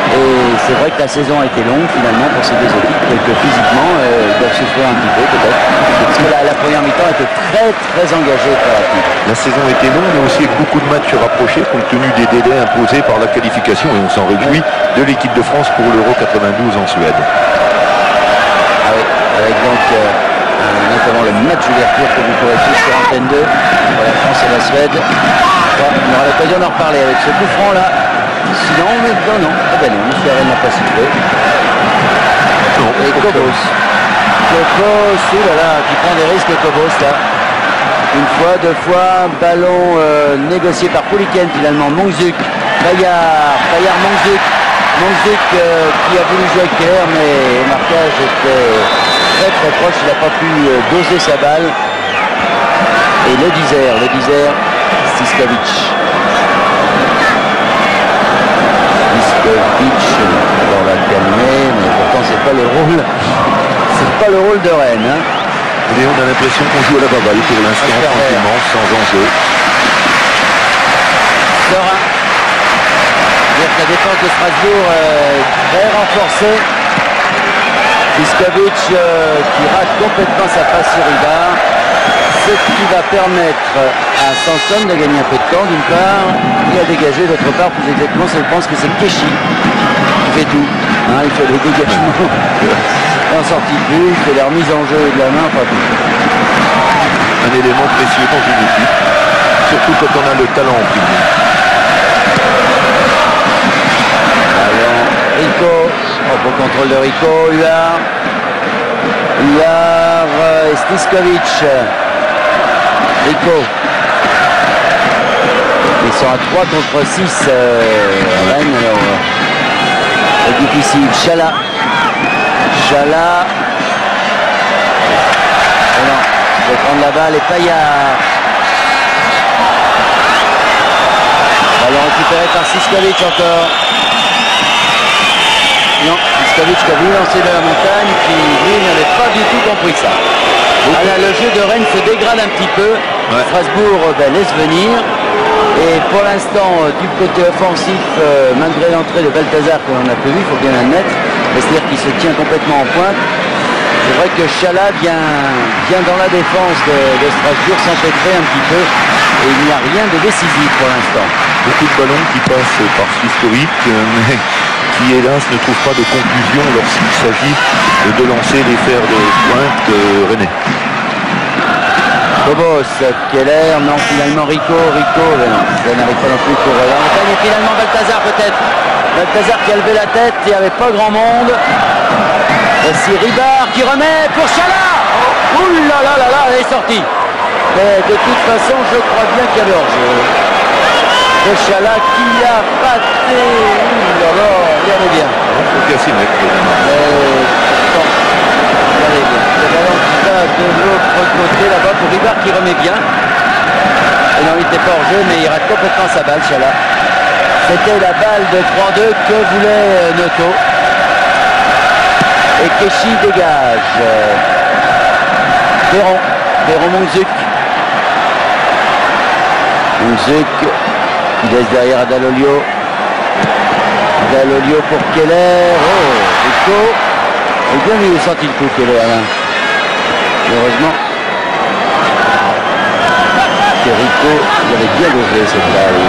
Et c'est vrai que la saison a été longue finalement pour ces deux équipes, que physiquement ils doivent souffrir un petit peu peut-être. Parce que la première mi-temps était très très engagée très rapide. La saison était longue mais aussi avec beaucoup de matchs rapprochés compte tenu des délais imposés par la qualification et on s'en réjouit de l'équipe de France pour l'Euro 92 en Suède. Ah oui, avec donc notamment le match d'ouverture que vous pourrez suivre sur Antenne 2 pour la France et la Suède. Bon, on aura l'occasion d'en reparler avec ce coup franc là. Sinon, non, ah ben non, M. Rennes n'a pas sifflé. Et Cobos. Cobos, oulala, qui prend des risques, Cobos là. Une fois, deux fois, ballon négocié par Pouliken finalement. Monzuk, Payard, Monzuk. Monzuk qui a voulu jouer avec Keller, mais le marquage était très très proche, il n'a pas pu doser sa balle. Et le Bizère, Siskovic. On va le calmer, mais pourtant c'est pas le rôle de Rennes. Hein. Et on a l'impression qu'on joue à la baballe pour l'instant, tranquillement, sans enjeu. Serein. C'est-à-dire que la défense de Strasbourg est très renforcée. Siskovic qui rate complètement sa passe sur Huard. Ce qui va permettre à Sanson de gagner un peu de temps d'une part et à dégager d'autre part. Plus exactement, je pense que c'est Keshi qui fait tout. Hein, il fait les dégagements en sortie de but, il fait la remise en jeu de la main, pas tout. Un élément précieux dans une équipe, surtout quand on a le talent en plus. Alors, Rico, beau contrôle de Rico, Huard et Stiskovic. Rico. Ils sont à 3 contre 6 Rennes, alors c'est difficile. Chala. Oh non, je vais prendre la balle et Payard. Ballon récupéré par Siskovic encore. Non, Siskovic qui a voulu lancer de la montagne, qui lui n'avait pas du tout compris ça. Ah là, le jeu de Rennes se dégrade un petit peu. Ouais. Strasbourg laisse venir. Et pour l'instant, du côté offensif, malgré l'entrée de Balthazar que l'on a peu vu, il faut bien l'admettre, c'est-à-dire qu'il se tient complètement en pointe. C'est vrai que Chala vient dans la défense de Strasbourg s'empêtrer un petit peu et il n'y a rien de décisif pour l'instant. Beaucoup de ballons qui passent par Sliskovic, mais qui hélas ne trouvent pas de conclusion lorsqu'il s'agit de lancer les fers de pointe René. Bobos, Keller, non, finalement Rico, mais non, ça n'arrive pas non plus pour la montagne. Et finalement Balthazar peut-être. Balthazar qui a levé la tête, il n'y avait pas grand monde. Voici Ribard qui remet pour Chala. Ouh là là là là, elle est sortie. Mais de toute façon, je crois bien qu'il y avait hors-jeu. De Chala qui a pâté. Ouh là là, regardez bien. Regardez bien. Le ballon qui va de l'autre côté là-bas pour Ribard qui remet bien. Et non, il n'était pas hors-jeu, mais il rate complètement sa balle, Chala. C'était la balle de 3-2 que voulait Noto. Et Keshi dégage. Perron Mongzuk. Mongzuk qui laisse derrière à Dall'Oglio. Dall'Oglio pour Keller. Oh, Rico. Et bien lui, il a senti le coup, Keller, là. Heureusement que Rico, il avait bien levé cette balle.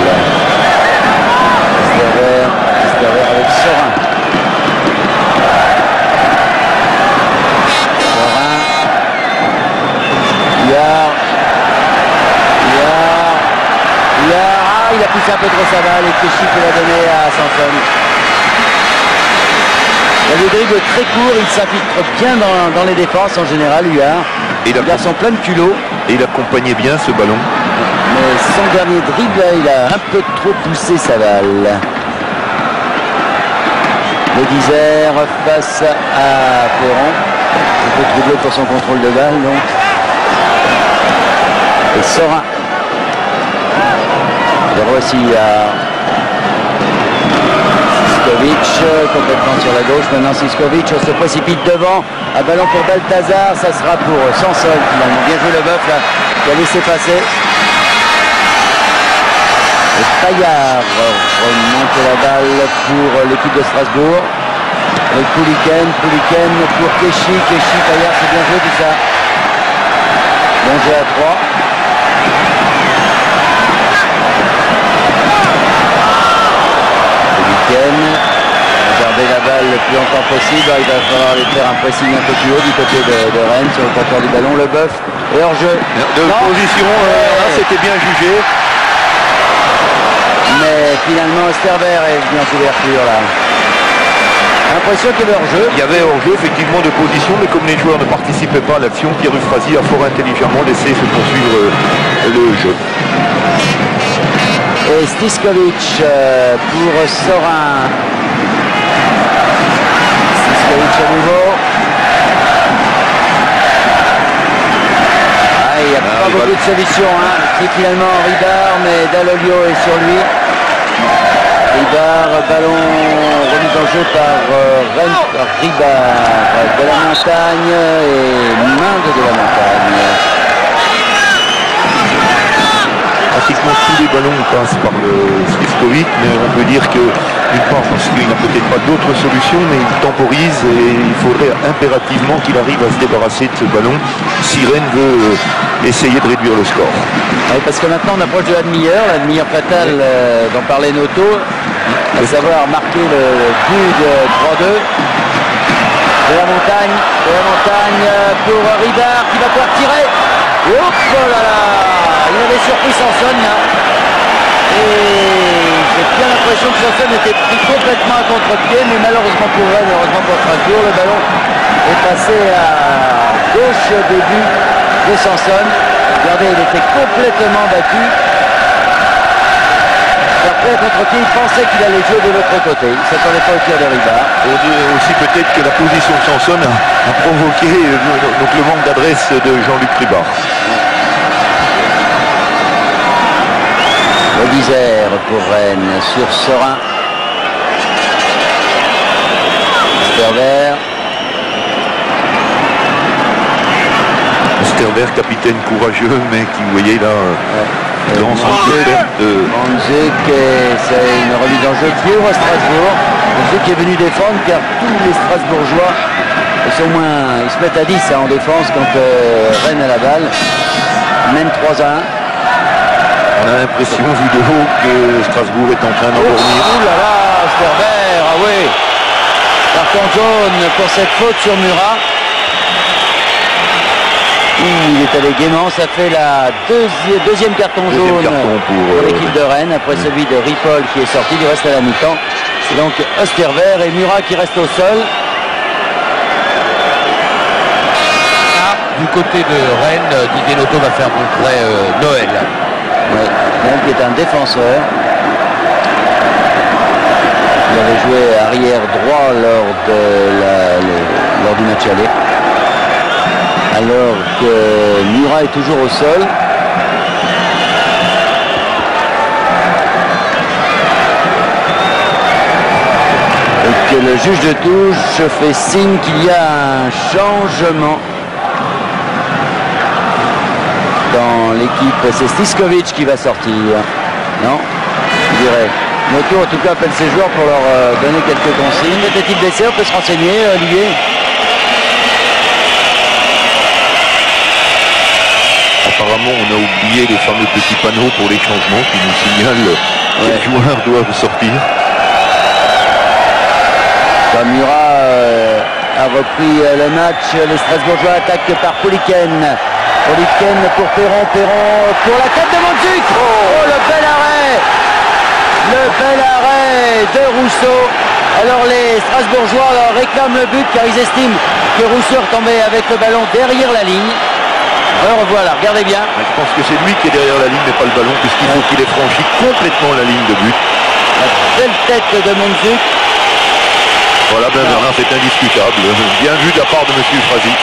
Esterver avec Sorin. Il a poussé un peu trop sa balle et Keshi peut la donner à Sanson. Il a des dribbles très courts, il s'infiltre bien dans les défenses en général, Huard. Il a son plein de culot. Et il accompagnait bien ce ballon. Mais son dernier dribble, il a un peu trop poussé sa balle. Le Dizer face à Perron. Un peu troublé pour son contrôle de balle, donc. Et Sorin. Le voici à Siskovic, complètement sur la gauche. Maintenant Siskovic se précipite devant. Un ballon pour Balthazar, ça sera pour Sanson finalement. Bien joué le bœuf là, qui a laissé passer. Et Paillard remonte la balle pour l'équipe de Strasbourg. Avec Pouliken pour Keshi, Paillard, c'est bien joué tout ça. Bon jeu à 3. Garder la balle le plus longtemps possible. Il va falloir aller faire un pressing un peu plus haut du côté de Rennes sur le porteur du ballon. Le bœuf et hors-jeu. De position, c'était bien jugé. Mais finalement, Esterver est venu en couverture là. L'impression qu'il y avait hors-jeu. Il y avait hors-jeu effectivement de position, mais comme les joueurs ne participaient pas à l'action, Pierre Euphrasie a fort intelligemment laissé se poursuivre le jeu. Et Stiskovic pour Sorin. Stiskovic à nouveau. Il n'y a pas beaucoup de solutions. C'est finalement Ribard, mais Dall'Oglio est sur lui. Ribard, ballon remis en jeu par Ribard de la Montagne et main de la Montagne. Pratiquement tous les ballons passent par le Sliskovic, mais on peut dire que, d'une part, parce qu'il n'a peut-être pas d'autres solutions, mais il temporise et il faudrait impérativement qu'il arrive à se débarrasser de ce ballon si Rennes veut essayer de réduire le score. Oui, parce que maintenant on approche de la demi-heure fatale dont parlait Noto, à savoir marquer le but de 3-2. De la montagne pour Ribard qui va pouvoir tirer. Hop là là, il avait surpris Sanson là. Et j'ai bien l'impression que Sanson était pris complètement à contre-pied, mais malheureusement pour Rennes, heureusement pour Strasbourg, le ballon est passé à gauche des buts de Sanson. Regardez, il était complètement battu. Après à contre-pied, il pensait qu'il allait jouer de l'autre côté. Il ne s'attendait pas au tir de Ribard. Et aussi peut-être que la position de Sanson a provoqué donc le manque d'adresse de Jean-Luc Ribard. Le Dizer pour Rennes sur Sorin. Esterver, capitaine courageux, mais qui, vous voyez là, lance un peu de Monzuc, et c'est une remise en jeu pour Strasbourg. Monzuc qui est venu défendre car tous les Strasbourgeois ils se mettent à 10 en défense quand Rennes a la balle. Mène 3-1. On a l'impression, vu de haut, que Strasbourg est en train d'endormir. Oh là là, Sterber, ah oui. Carton jaune pour cette faute sur Murat. Il est allé gaiement, ça fait la deuxième carton jaune pour l'équipe de Rennes, après celui de Ripoll qui est sorti, il reste à la mi-temps. C'est donc Osterweyr et Murat qui restent au sol. Du côté de Rennes, Didier Noto va faire rentrer Noël. Oui, Noël qui est un défenseur. Il avait joué arrière droit lors du match aller. Alors que Murat est toujours au sol. Et que le juge de touche fait signe qu'il y a un changement dans l'équipe. C'est Stiskovic qui va sortir. Non, je dirais. Noto en tout cas appelle ses joueurs pour leur donner quelques consignes. Était-il blessé? On peut se renseigner, Olivier? Apparemment, on a oublié les fameux petits panneaux pour les changements qui nous signalent quels joueurs doivent sortir. Murat a repris le match. Les Strasbourgeois attaquent par Pouliken. Pouliken pour Perron. Perron pour la tête de Monzuc. Oh, le bel arrêt! Le bel arrêt de Rousseau. Alors les Strasbourgeois réclament le but car ils estiment que Rousseau est tombé avec le ballon derrière la ligne. Alors voilà, regardez bien. Je pense que c'est lui qui est derrière la ligne, mais pas le ballon, puisqu'il faut qu'il ait franchi complètement la ligne de but. La belle tête de Monzuc. Voilà, ben Bernard, c'est indiscutable. Bien vu de la part de M. Frazy.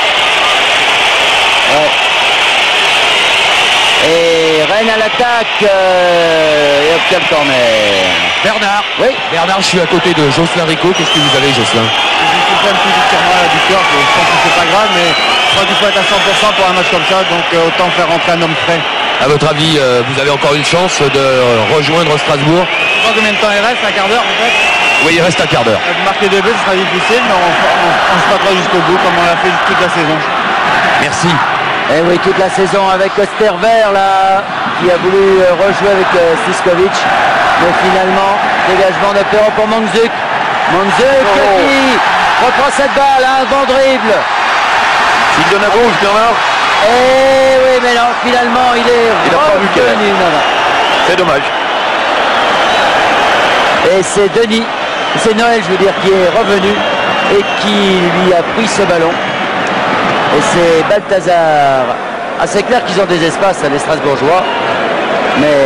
Ouais. Et Rennes à l'attaque et obtient le corner. Bernard. Oui. Bernard, je suis à côté de Jocelyn Rico. Qu'est-ce que vous avez, Jocelyn? Je suis un petit tirement à la victoire. Je pense que c'est pas grave, mais je crois qu'il faut être à 100% pour un match comme ça, donc autant faire rentrer un homme frais. À votre avis, vous avez encore une chance de rejoindre Strasbourg? Je sais pas combien de temps il reste, un quart d'heure peut-être? Oui, il reste un quart d'heure. Marquer des buts, ce sera difficile, mais on se battra jusqu'au bout, comme on l'a fait toute la saison. Merci. Et oui, toute la saison avec Osterweyr là, qui a voulu rejouer avec Stiskovic. Mais finalement, dégagement de Perron pour Monzuc. Monzuc qui reprend cette balle, un bon dribble. Il donne à gauche, Bernard. Et oui, mais non, finalement, il est revenu. C'est dommage. Et c'est Denis, c'est Noël, je veux dire, qui est revenu et qui lui a pris ce ballon. Et c'est Balthazar. Ah, c'est clair qu'ils ont des espaces, les Strasbourgeois. Mais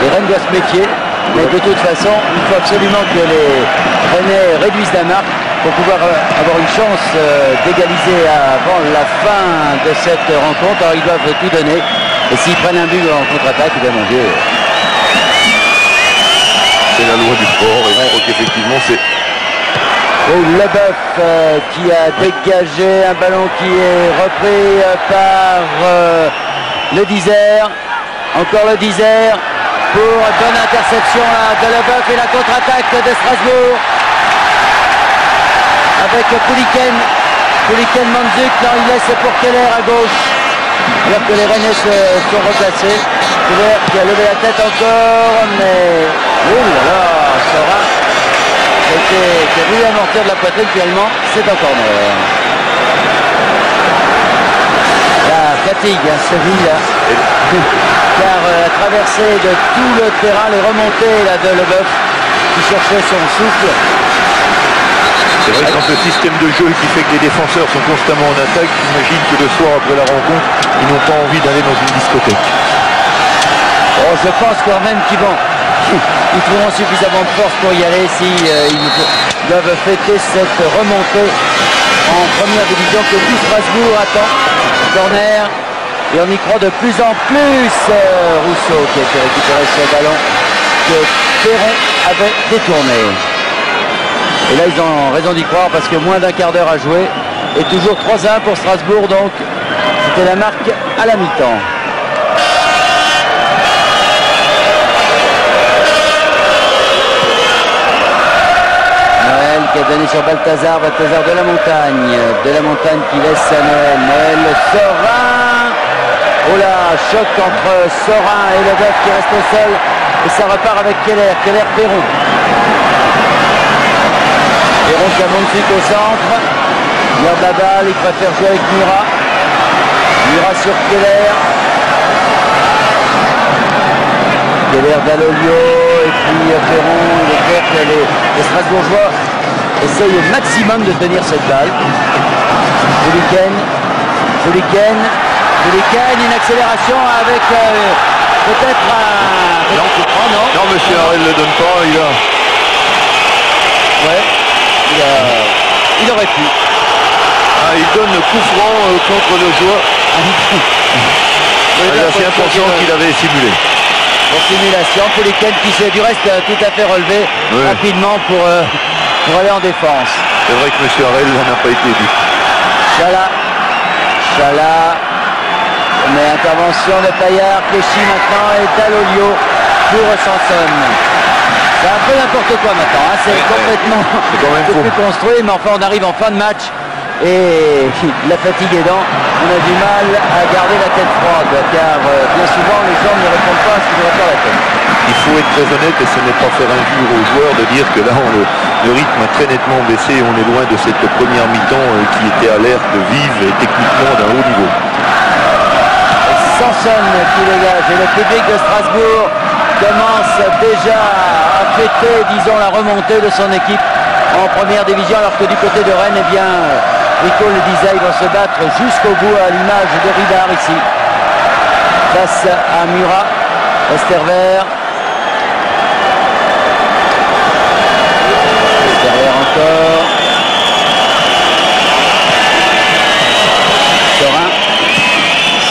les Rennes doivent se méfier. Mais de toute façon, il faut absolument que les Rennais réduisent la marque pour pouvoir avoir une chance d'égaliser avant la fin de cette rencontre. Alors ils doivent tout donner. Et s'ils prennent un but en contre-attaque, ils vont manger. C'est la loi du sport et je crois qu'effectivement c'est... Oh, Leboeuf qui a dégagé un ballon qui est repris par le Dizer. Encore le Dizer pour bonne interception de Leboeuf et la contre-attaque de Strasbourg avec Pouliken. Pouliken Monzuc, non, il laisse pour Keller à gauche alors que les Rennais sont replacés. Keller qui a levé la tête encore, mais oh là là, Sora qui a voulu amortir de la poitrine, finalement c'est un corner. La fatigue, Seville, car la traversée de tout le terrain, les remontées là, de Leboeuf qui cherchait son souffle. C'est vrai que dans ce système de jeu qui fait que les défenseurs sont constamment en attaque, j'imagine que le soir après la rencontre, ils n'ont pas envie d'aller dans une discothèque. Oh, je pense quand même qu'ils trouveront suffisamment de force pour y aller si ils doivent fêter cette remontée en première division que tout Strasbourg attend. Corner, et on y croit de plus en plus. Rousseau qui a été récupéré ce ballon que Perron avait détourné. Et là ils ont raison d'y croire parce que moins d'un quart d'heure à jouer et toujours 3-1 pour Strasbourg, donc c'était la marque à la mi-temps. qui a donné sur Balthazar. Balthazar de la Montagne. De la Montagne qui laisse à Noël. Noël, Sorin. Oh là, choc entre Sorin et Leboeuf qui reste au sol. Et ça repart avec Keller. Keller, Perron. Perron qui a Monzuc au centre. Il garde la balle, il préfère jouer avec Murat. Murat sur Keller. Keller d'Alolio. Et puis Perron, il est clair que les Strasbourgeois essayent au maximum de tenir cette balle. Fouliken, une accélération avec peut-être un... Non, monsieur Harel ne le donne pas, Ouais, il aurait pu. Il donne le coup franc contre le joueur. Il a fait l'impression qu'il avait simulé. Pour simulation, Fouliken qui s'est du reste tout à fait relevé rapidement pour aller en défense. C'est vrai que M. Harel n'a pas été dit. Chala, mais intervention de Payard, Cléchy maintenant et Dallolio pour Sanson. C'est un peu n'importe quoi maintenant, hein. C'est complètement plus construit, mais enfin on arrive en fin de match et la fatigue aidant, on a du mal à garder la tête froide car bien souvent les gens ne répondent pas à ce qu'ils devraient faire la tête. Il faut être très honnête et ce n'est pas faire injure aux joueurs de dire que là le rythme a très nettement baissé. On est loin de cette première mi-temps qui était alerte, vive et techniquement d'un haut niveau. Sanson qui dégage et le public de Strasbourg commence déjà à fêter, disons, la remontée de son équipe en première division, alors que du côté de Rennes, eh bien, Rico le disait, ils vont se battre jusqu'au bout à l'image de Ribard ici. Face à Murat, Estervert encore.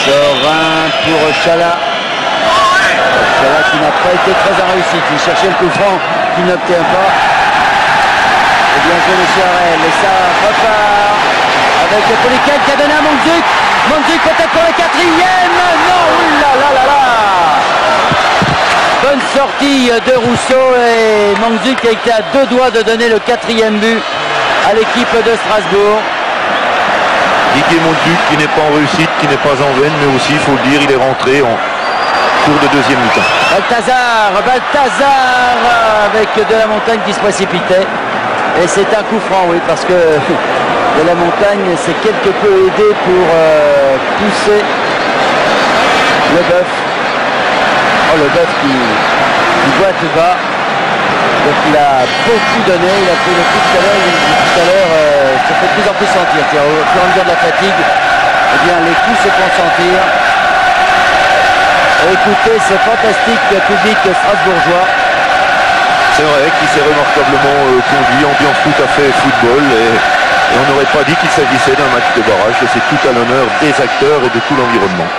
Sorin pour Chala. Chala qui n'a pas été très en réussite. Il cherchait le coup franc qu'il n'obtient pas. Et bien joué M. Harel. Et ça repart avec Fouliken qui a donné à Monzuc. Monzuc peut-être pour le quatrième. Non, oulala. Bonne sortie de Rousseau et Monzuc qui a été à 2 doigts de donner le 4e but à l'équipe de Strasbourg. Didier Monzuc qui n'est pas en réussite, qui n'est pas en veine, mais aussi, il faut le dire, il est rentré en cours de deuxième mi-temps. Balthazar avec De la Montagne qui se précipitait. Et c'est un coup franc, oui, parce que De la Montagne s'est quelque peu aidé pour pousser Leboeuf. Oh, Leboeuf qui boite bas. Donc il a beaucoup donné, il a fait le coup tout à l'heure, ça fait de plus en plus sentir. Au fur et à mesure de la fatigue, eh bien, les coups se font sentir. Et écoutez, ce fantastique public strasbourgeois. C'est vrai qu'il s'est remarquablement conduit, ambiance tout à fait football. Et on n'aurait pas dit qu'il s'agissait d'un match de barrage. C'est tout à l'honneur des acteurs et de tout l'environnement.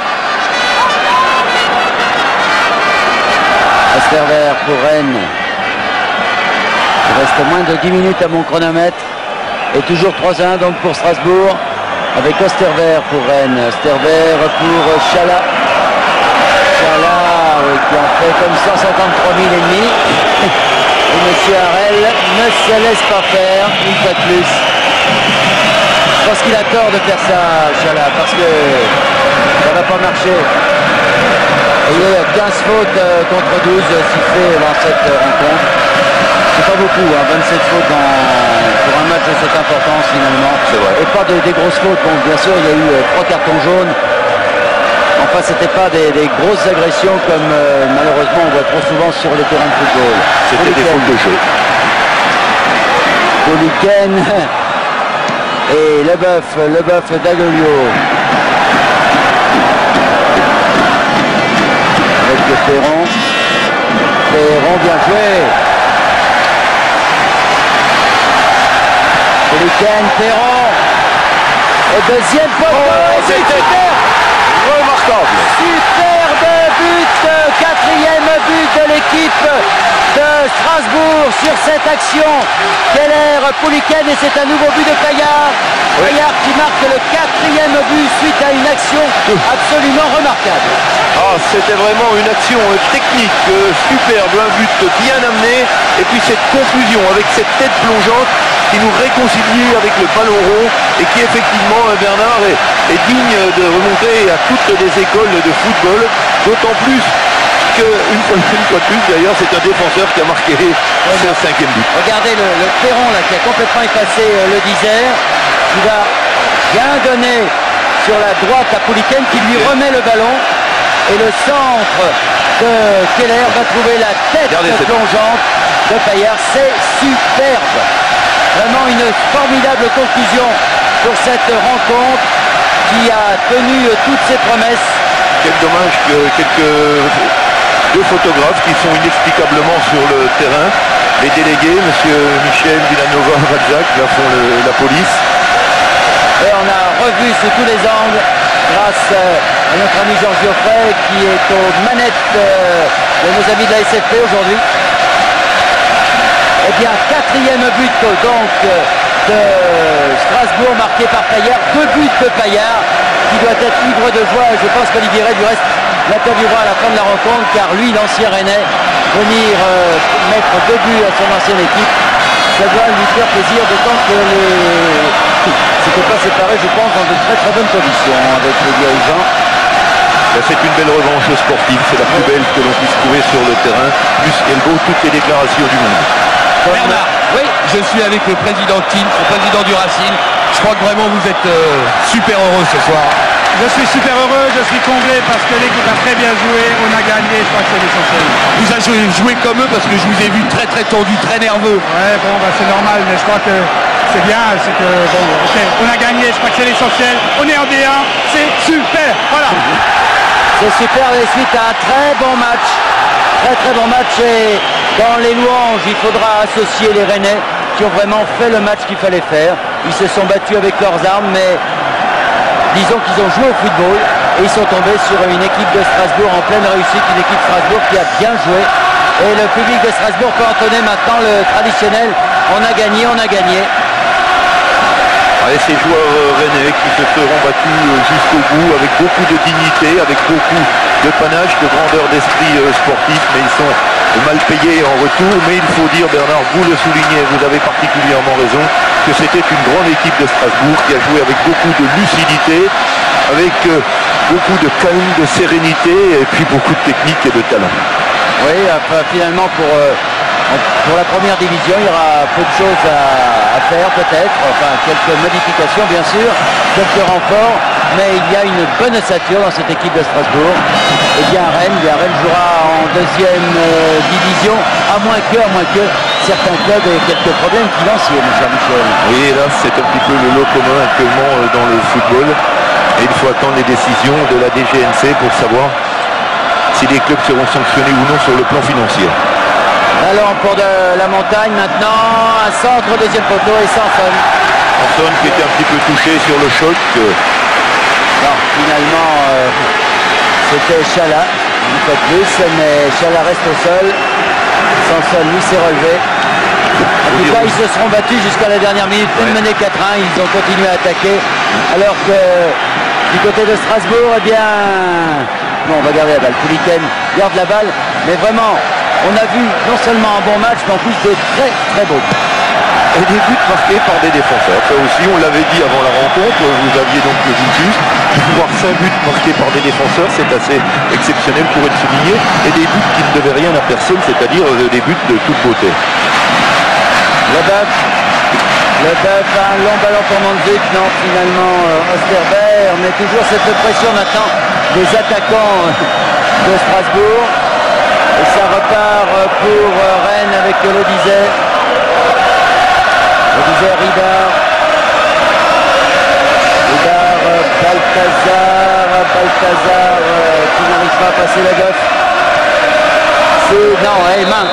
Estervert pour Rennes. Il reste moins de 10 minutes à mon chronomètre. Et toujours 3-1 donc pour Strasbourg. Avec Ostervert pour Rennes. Ostervert pour Chala. Chala qui en fait comme 153 000 ennemis. Et M. Harel ne se laisse pas faire une fois de plus. Je pense qu'il a tort de faire ça, Chala, parce que ça ne va pas marcher. Et il y a 15 fautes contre 12 sifflées dans cette rencontre. C'est pas beaucoup, hein, 27 fautes pour un match de cette importance finalement. C'est vrai. Et pas des grosses fautes. Bon, bien sûr, il y a eu 3 cartons jaunes. Enfin, c'était pas des grosses agressions comme malheureusement on voit trop souvent sur les terrains de football. C'était des fautes de jeu. Fouliken et Leboeuf d'Aglio. Avec le Perron, bien joué. Fouliken, Perron. Et deuxième poteau. C'était remarquable. Superbe but, 4e but de l'équipe de Strasbourg sur cette action. Keller, Fouliken et c'est un nouveau but de Payard. Payard qui marque le 4e but suite à une action absolument remarquable. C'était vraiment une action technique superbe, un but bien amené et puis cette conclusion avec cette tête plongeante qui nous réconcilie avec le ballon rond et qui effectivement, Bernard, est digne de remonter à toutes les écoles de football, d'autant plus qu'une fois de plus, d'ailleurs, c'est un défenseur qui a marqué ce 5e but. Regardez le Perron là, qui a complètement effacé le Isère, qui va bien donner sur la droite à Pouliken, qui lui remet le ballon, et le centre de Keller va trouver la tête plongeante de Payard. C'est superbe, vraiment une formidable conclusion pour cette rencontre qui a tenu toutes ses promesses. Quel dommage que deux photographes qui sont inexplicablement sur le terrain, les délégués, M. Michel Villanova-Valzac, là font la police. Et on a revu sous tous les angles, grâce à notre ami Georges Geoffrey, qui est aux manettes de nos amis de la SFP aujourd'hui. Eh bien, 4e but donc de Strasbourg, marqué par Payard. 2 buts de Payard, qui doit être ivre de joie. Je pense qu'Olivier Ray, du reste, l'interviewera à la fin de la rencontre, car lui, l'ancien Rennais, venir mettre 2 buts à son ancienne équipe, ça doit lui faire plaisir, d'autant que c'était pas séparé, je pense, dans de très bonnes conditions avec les dirigeants. C'est une belle revanche sportive, c'est la plus belle que l'on puisse trouver sur le terrain, plus qu'elle vaut toutes les déclarations du monde. Bernard, oui, je suis avec le président Tim, le président du Racing. Je crois que vraiment vous êtes super heureux ce soir. Je suis super heureux, je suis comblé parce que l'équipe a très bien joué, on a gagné, je crois que c'est l'essentiel. Vous avez joué comme eux parce que je vous ai vu très tendu, très nerveux. Ouais, bon, bah, c'est normal, mais je crois que c'est bien, c'est que, bon, ok, on a gagné, je crois que c'est l'essentiel, on est en D1, c'est super, voilà. C'est super, les suites à un très bon match, très bon match, et dans les louanges, il faudra associer les Rennais qui ont vraiment fait le match qu'il fallait faire. Ils se sont battus avec leurs armes, mais disons qu'ils ont joué au football et ils sont tombés sur une équipe de Strasbourg en pleine réussite, une équipe de Strasbourg qui a bien joué. Et le public de Strasbourg peut entonner maintenant le traditionnel « on a gagné, on a gagné ». Et ces joueurs rennais qui se seront battus jusqu'au bout avec beaucoup de dignité, avec beaucoup de panache, de grandeur d'esprit sportif, mais ils sont mal payés en retour. Mais il faut dire, Bernard, vous le soulignez, vous avez particulièrement raison, que c'était une grande équipe de Strasbourg qui a joué avec beaucoup de lucidité, avec beaucoup de calme, de sérénité et puis beaucoup de technique et de talent. Oui, enfin, finalement pour la première division, il y aura peu de choses à faire peut-être, enfin quelques modifications bien sûr, quelques renforts, mais il y a une bonne ossature dans cette équipe de Strasbourg. Et bien Rennes jouera en 2e division, à moins que certains clubs aient quelques problèmes financiers, mon cher Michel. Oui, là c'est un petit peu le lot commun actuellement dans le football, et il faut attendre les décisions de la DGNC pour savoir si les clubs seront sanctionnés ou non sur le plan financier. Alors pour de la montagne maintenant, un centre, 2e poteau et Sanson. Sanson qui était un petit peu touché sur le choc. Non, finalement c'était Chala, une fois de plus, mais Chala reste au sol. Sanson lui s'est relevé. En tout cas, ils se seront battus jusqu'à la dernière minute, une menée 4-1, ils ont continué à attaquer. Alors que du côté de Strasbourg, eh bien, bon, on va garder la balle. Pouliken garde la balle, mais vraiment, on a vu non seulement un bon match, mais en plus des très beaux. Et des buts marqués par des défenseurs. Ça aussi, on l'avait dit avant la rencontre, vous aviez donc vu juste. Voir 5 buts marqués par des défenseurs, c'est assez exceptionnel pour être souligné. Et des buts qui ne devaient rien à personne, c'est-à-dire des buts de toute beauté. Le bœuf, un long ballon pour Mandzukic, non, finalement Osterberg, mais toujours cette pression maintenant des attaquants de Strasbourg. Et ça repart pour Rennes avec l'Odysée. Odysée, Ribard, Balthazar qui n'arrive pas à passer la gauche. Non, main.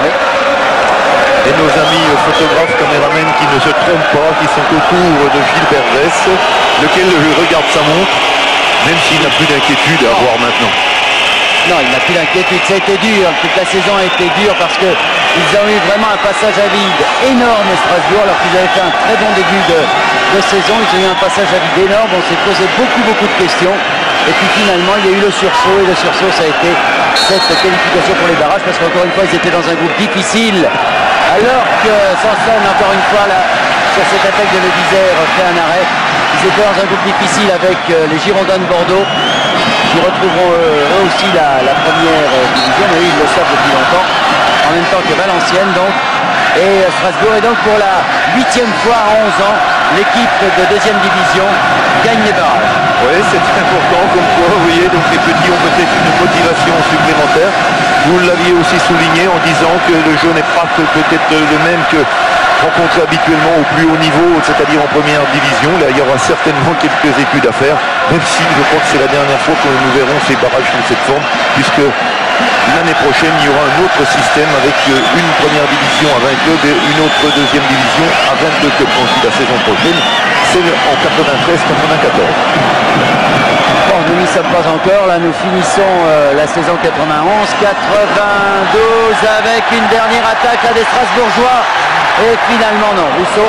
Oui. Et nos amis photographes, caméramens qui ne se trompent pas, qui sont autour de Gilbert Vess, lequel regarde sa montre, même s'il n'a plus d'inquiétude à voir maintenant. Non, il n'a plus d'inquiétude, ça a été dur, toute la saison a été dure parce qu'ils ont eu vraiment un passage à vide énorme à Strasbourg, alors qu'ils avaient fait un très bon début de saison, ils ont eu un passage à vide énorme, on s'est posé beaucoup de questions, et puis finalement il y a eu le sursaut, et le sursaut ça a été cette qualification pour les barrages, parce qu'encore une fois ils étaient dans un groupe difficile, Alors que Sanson, encore une fois, là, sur cette attaque de Ledizère, fait un arrêt. Ils étaient dans un groupe difficile avec les Girondins de Bordeaux, qui retrouveront eux aussi la première division, mais ils le savent depuis longtemps, en même temps que Valenciennes donc. Et Strasbourg est donc pour la 8e fois en 11 ans, l'équipe de 2e division gagne les barrages. Oui, c'est important, comme quoi, vous voyez, donc les petits ont peut-être une motivation supplémentaire. Vous l'aviez aussi souligné en disant que le jeu n'est pas peut-être le même que rencontré habituellement au plus haut niveau, c'est-à-dire en première division. Là, il y aura certainement quelques études à faire, même si je crois que c'est la dernière fois que nous verrons ces barrages sous cette forme, puisque l'année prochaine, il y aura un autre système avec une première division à 20 clubs et une autre deuxième division à 22 clubs. Donc la saison prochaine, c'est en 93-94. Bon, nous n'y sommes pas encore. Là, nous finissons la saison 91-92 avec une dernière attaque là, des Strasbourgeois. Et finalement, non, Rousseau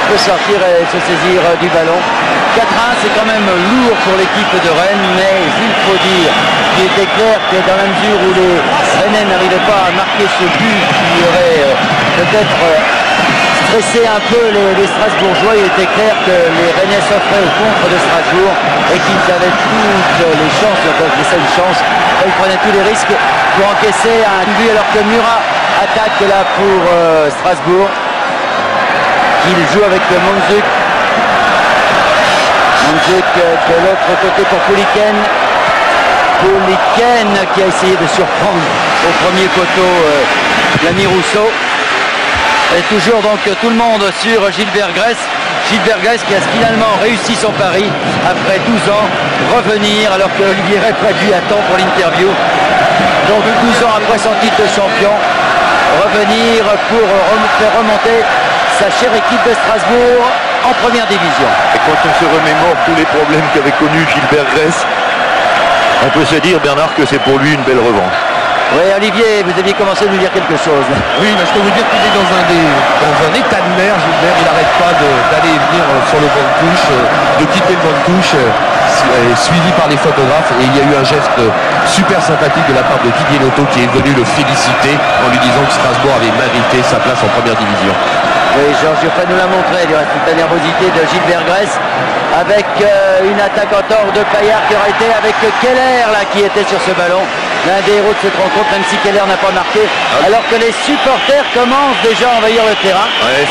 peut sortir et se saisir du ballon. 4-1, c'est quand même lourd pour l'équipe de Rennes, mais il faut dire qu'il était clair que dans la mesure où les Rennais n'arrivaient pas à marquer ce but qui aurait peut-être stressé un peu les Strasbourgeois, il était clair que les Rennais s'offraient au contre de Strasbourg et qu'ils avaient toutes les chances, enfin c'est une chance, ils prenaient tous les risques pour encaisser un but alors que Murat attaque là pour Strasbourg. Il joue avec Monzuk. Monzuk de l'autre côté pour Pouliken. Pouliken qui a essayé de surprendre au premier poteau l'ami Rousseau. Et toujours donc tout le monde sur Gilbert Grèce. Gilbert Grèce qui a finalement réussi son pari après 12 ans, revenir alors que Olivier Rey pas dû à temps pour l'interview. Donc 12 ans après son titre de champion, revenir pour faire remonter sa chère équipe de Strasbourg en première division. Et quand on se remémore tous les problèmes qu'avait connus Gilbert Grèce, on peut se dire, Bernard, que c'est pour lui une belle revanche. Oui, Olivier, vous aviez commencé à nous dire quelque chose. Oui, mais je peux vous dire qu'il est dans un état de mer, Gilbert. Il n'arrête pas d'aller et venir sur le banc de touche, de quitter le banc de touche, suivi par les photographes. Et il y a eu un geste super sympathique de la part de Didier Noto qui est venu le féliciter en lui disant que Strasbourg avait mérité sa place en première division. Oui, Georges Geoffrey nous l'a montré, du reste, toute la nervosité de Gilbert Grèce avec une attaque en tort de Payard qui aurait été avec Keller là, qui était sur ce ballon. L'un des héros de cette rencontre, même si Keller n'a pas marqué, alors que les supporters commencent déjà à envahir le terrain. Ouais,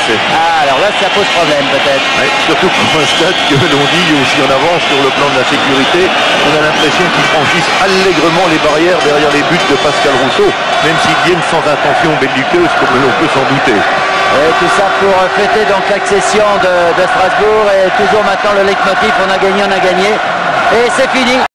alors là, ça pose problème peut-être. Ouais, surtout pour un stade que l'on dit aussi en avance sur le plan de la sécurité. On a l'impression qu'ils franchissent allègrement les barrières derrière les buts de Pascal Rousseau, même s'ils viennent sans intention belliqueuse, comme l'on peut s'en douter. Et tout ça pour fêter donc l'accession de Strasbourg et toujours maintenant le leitmotiv, on a gagné, et c'est fini.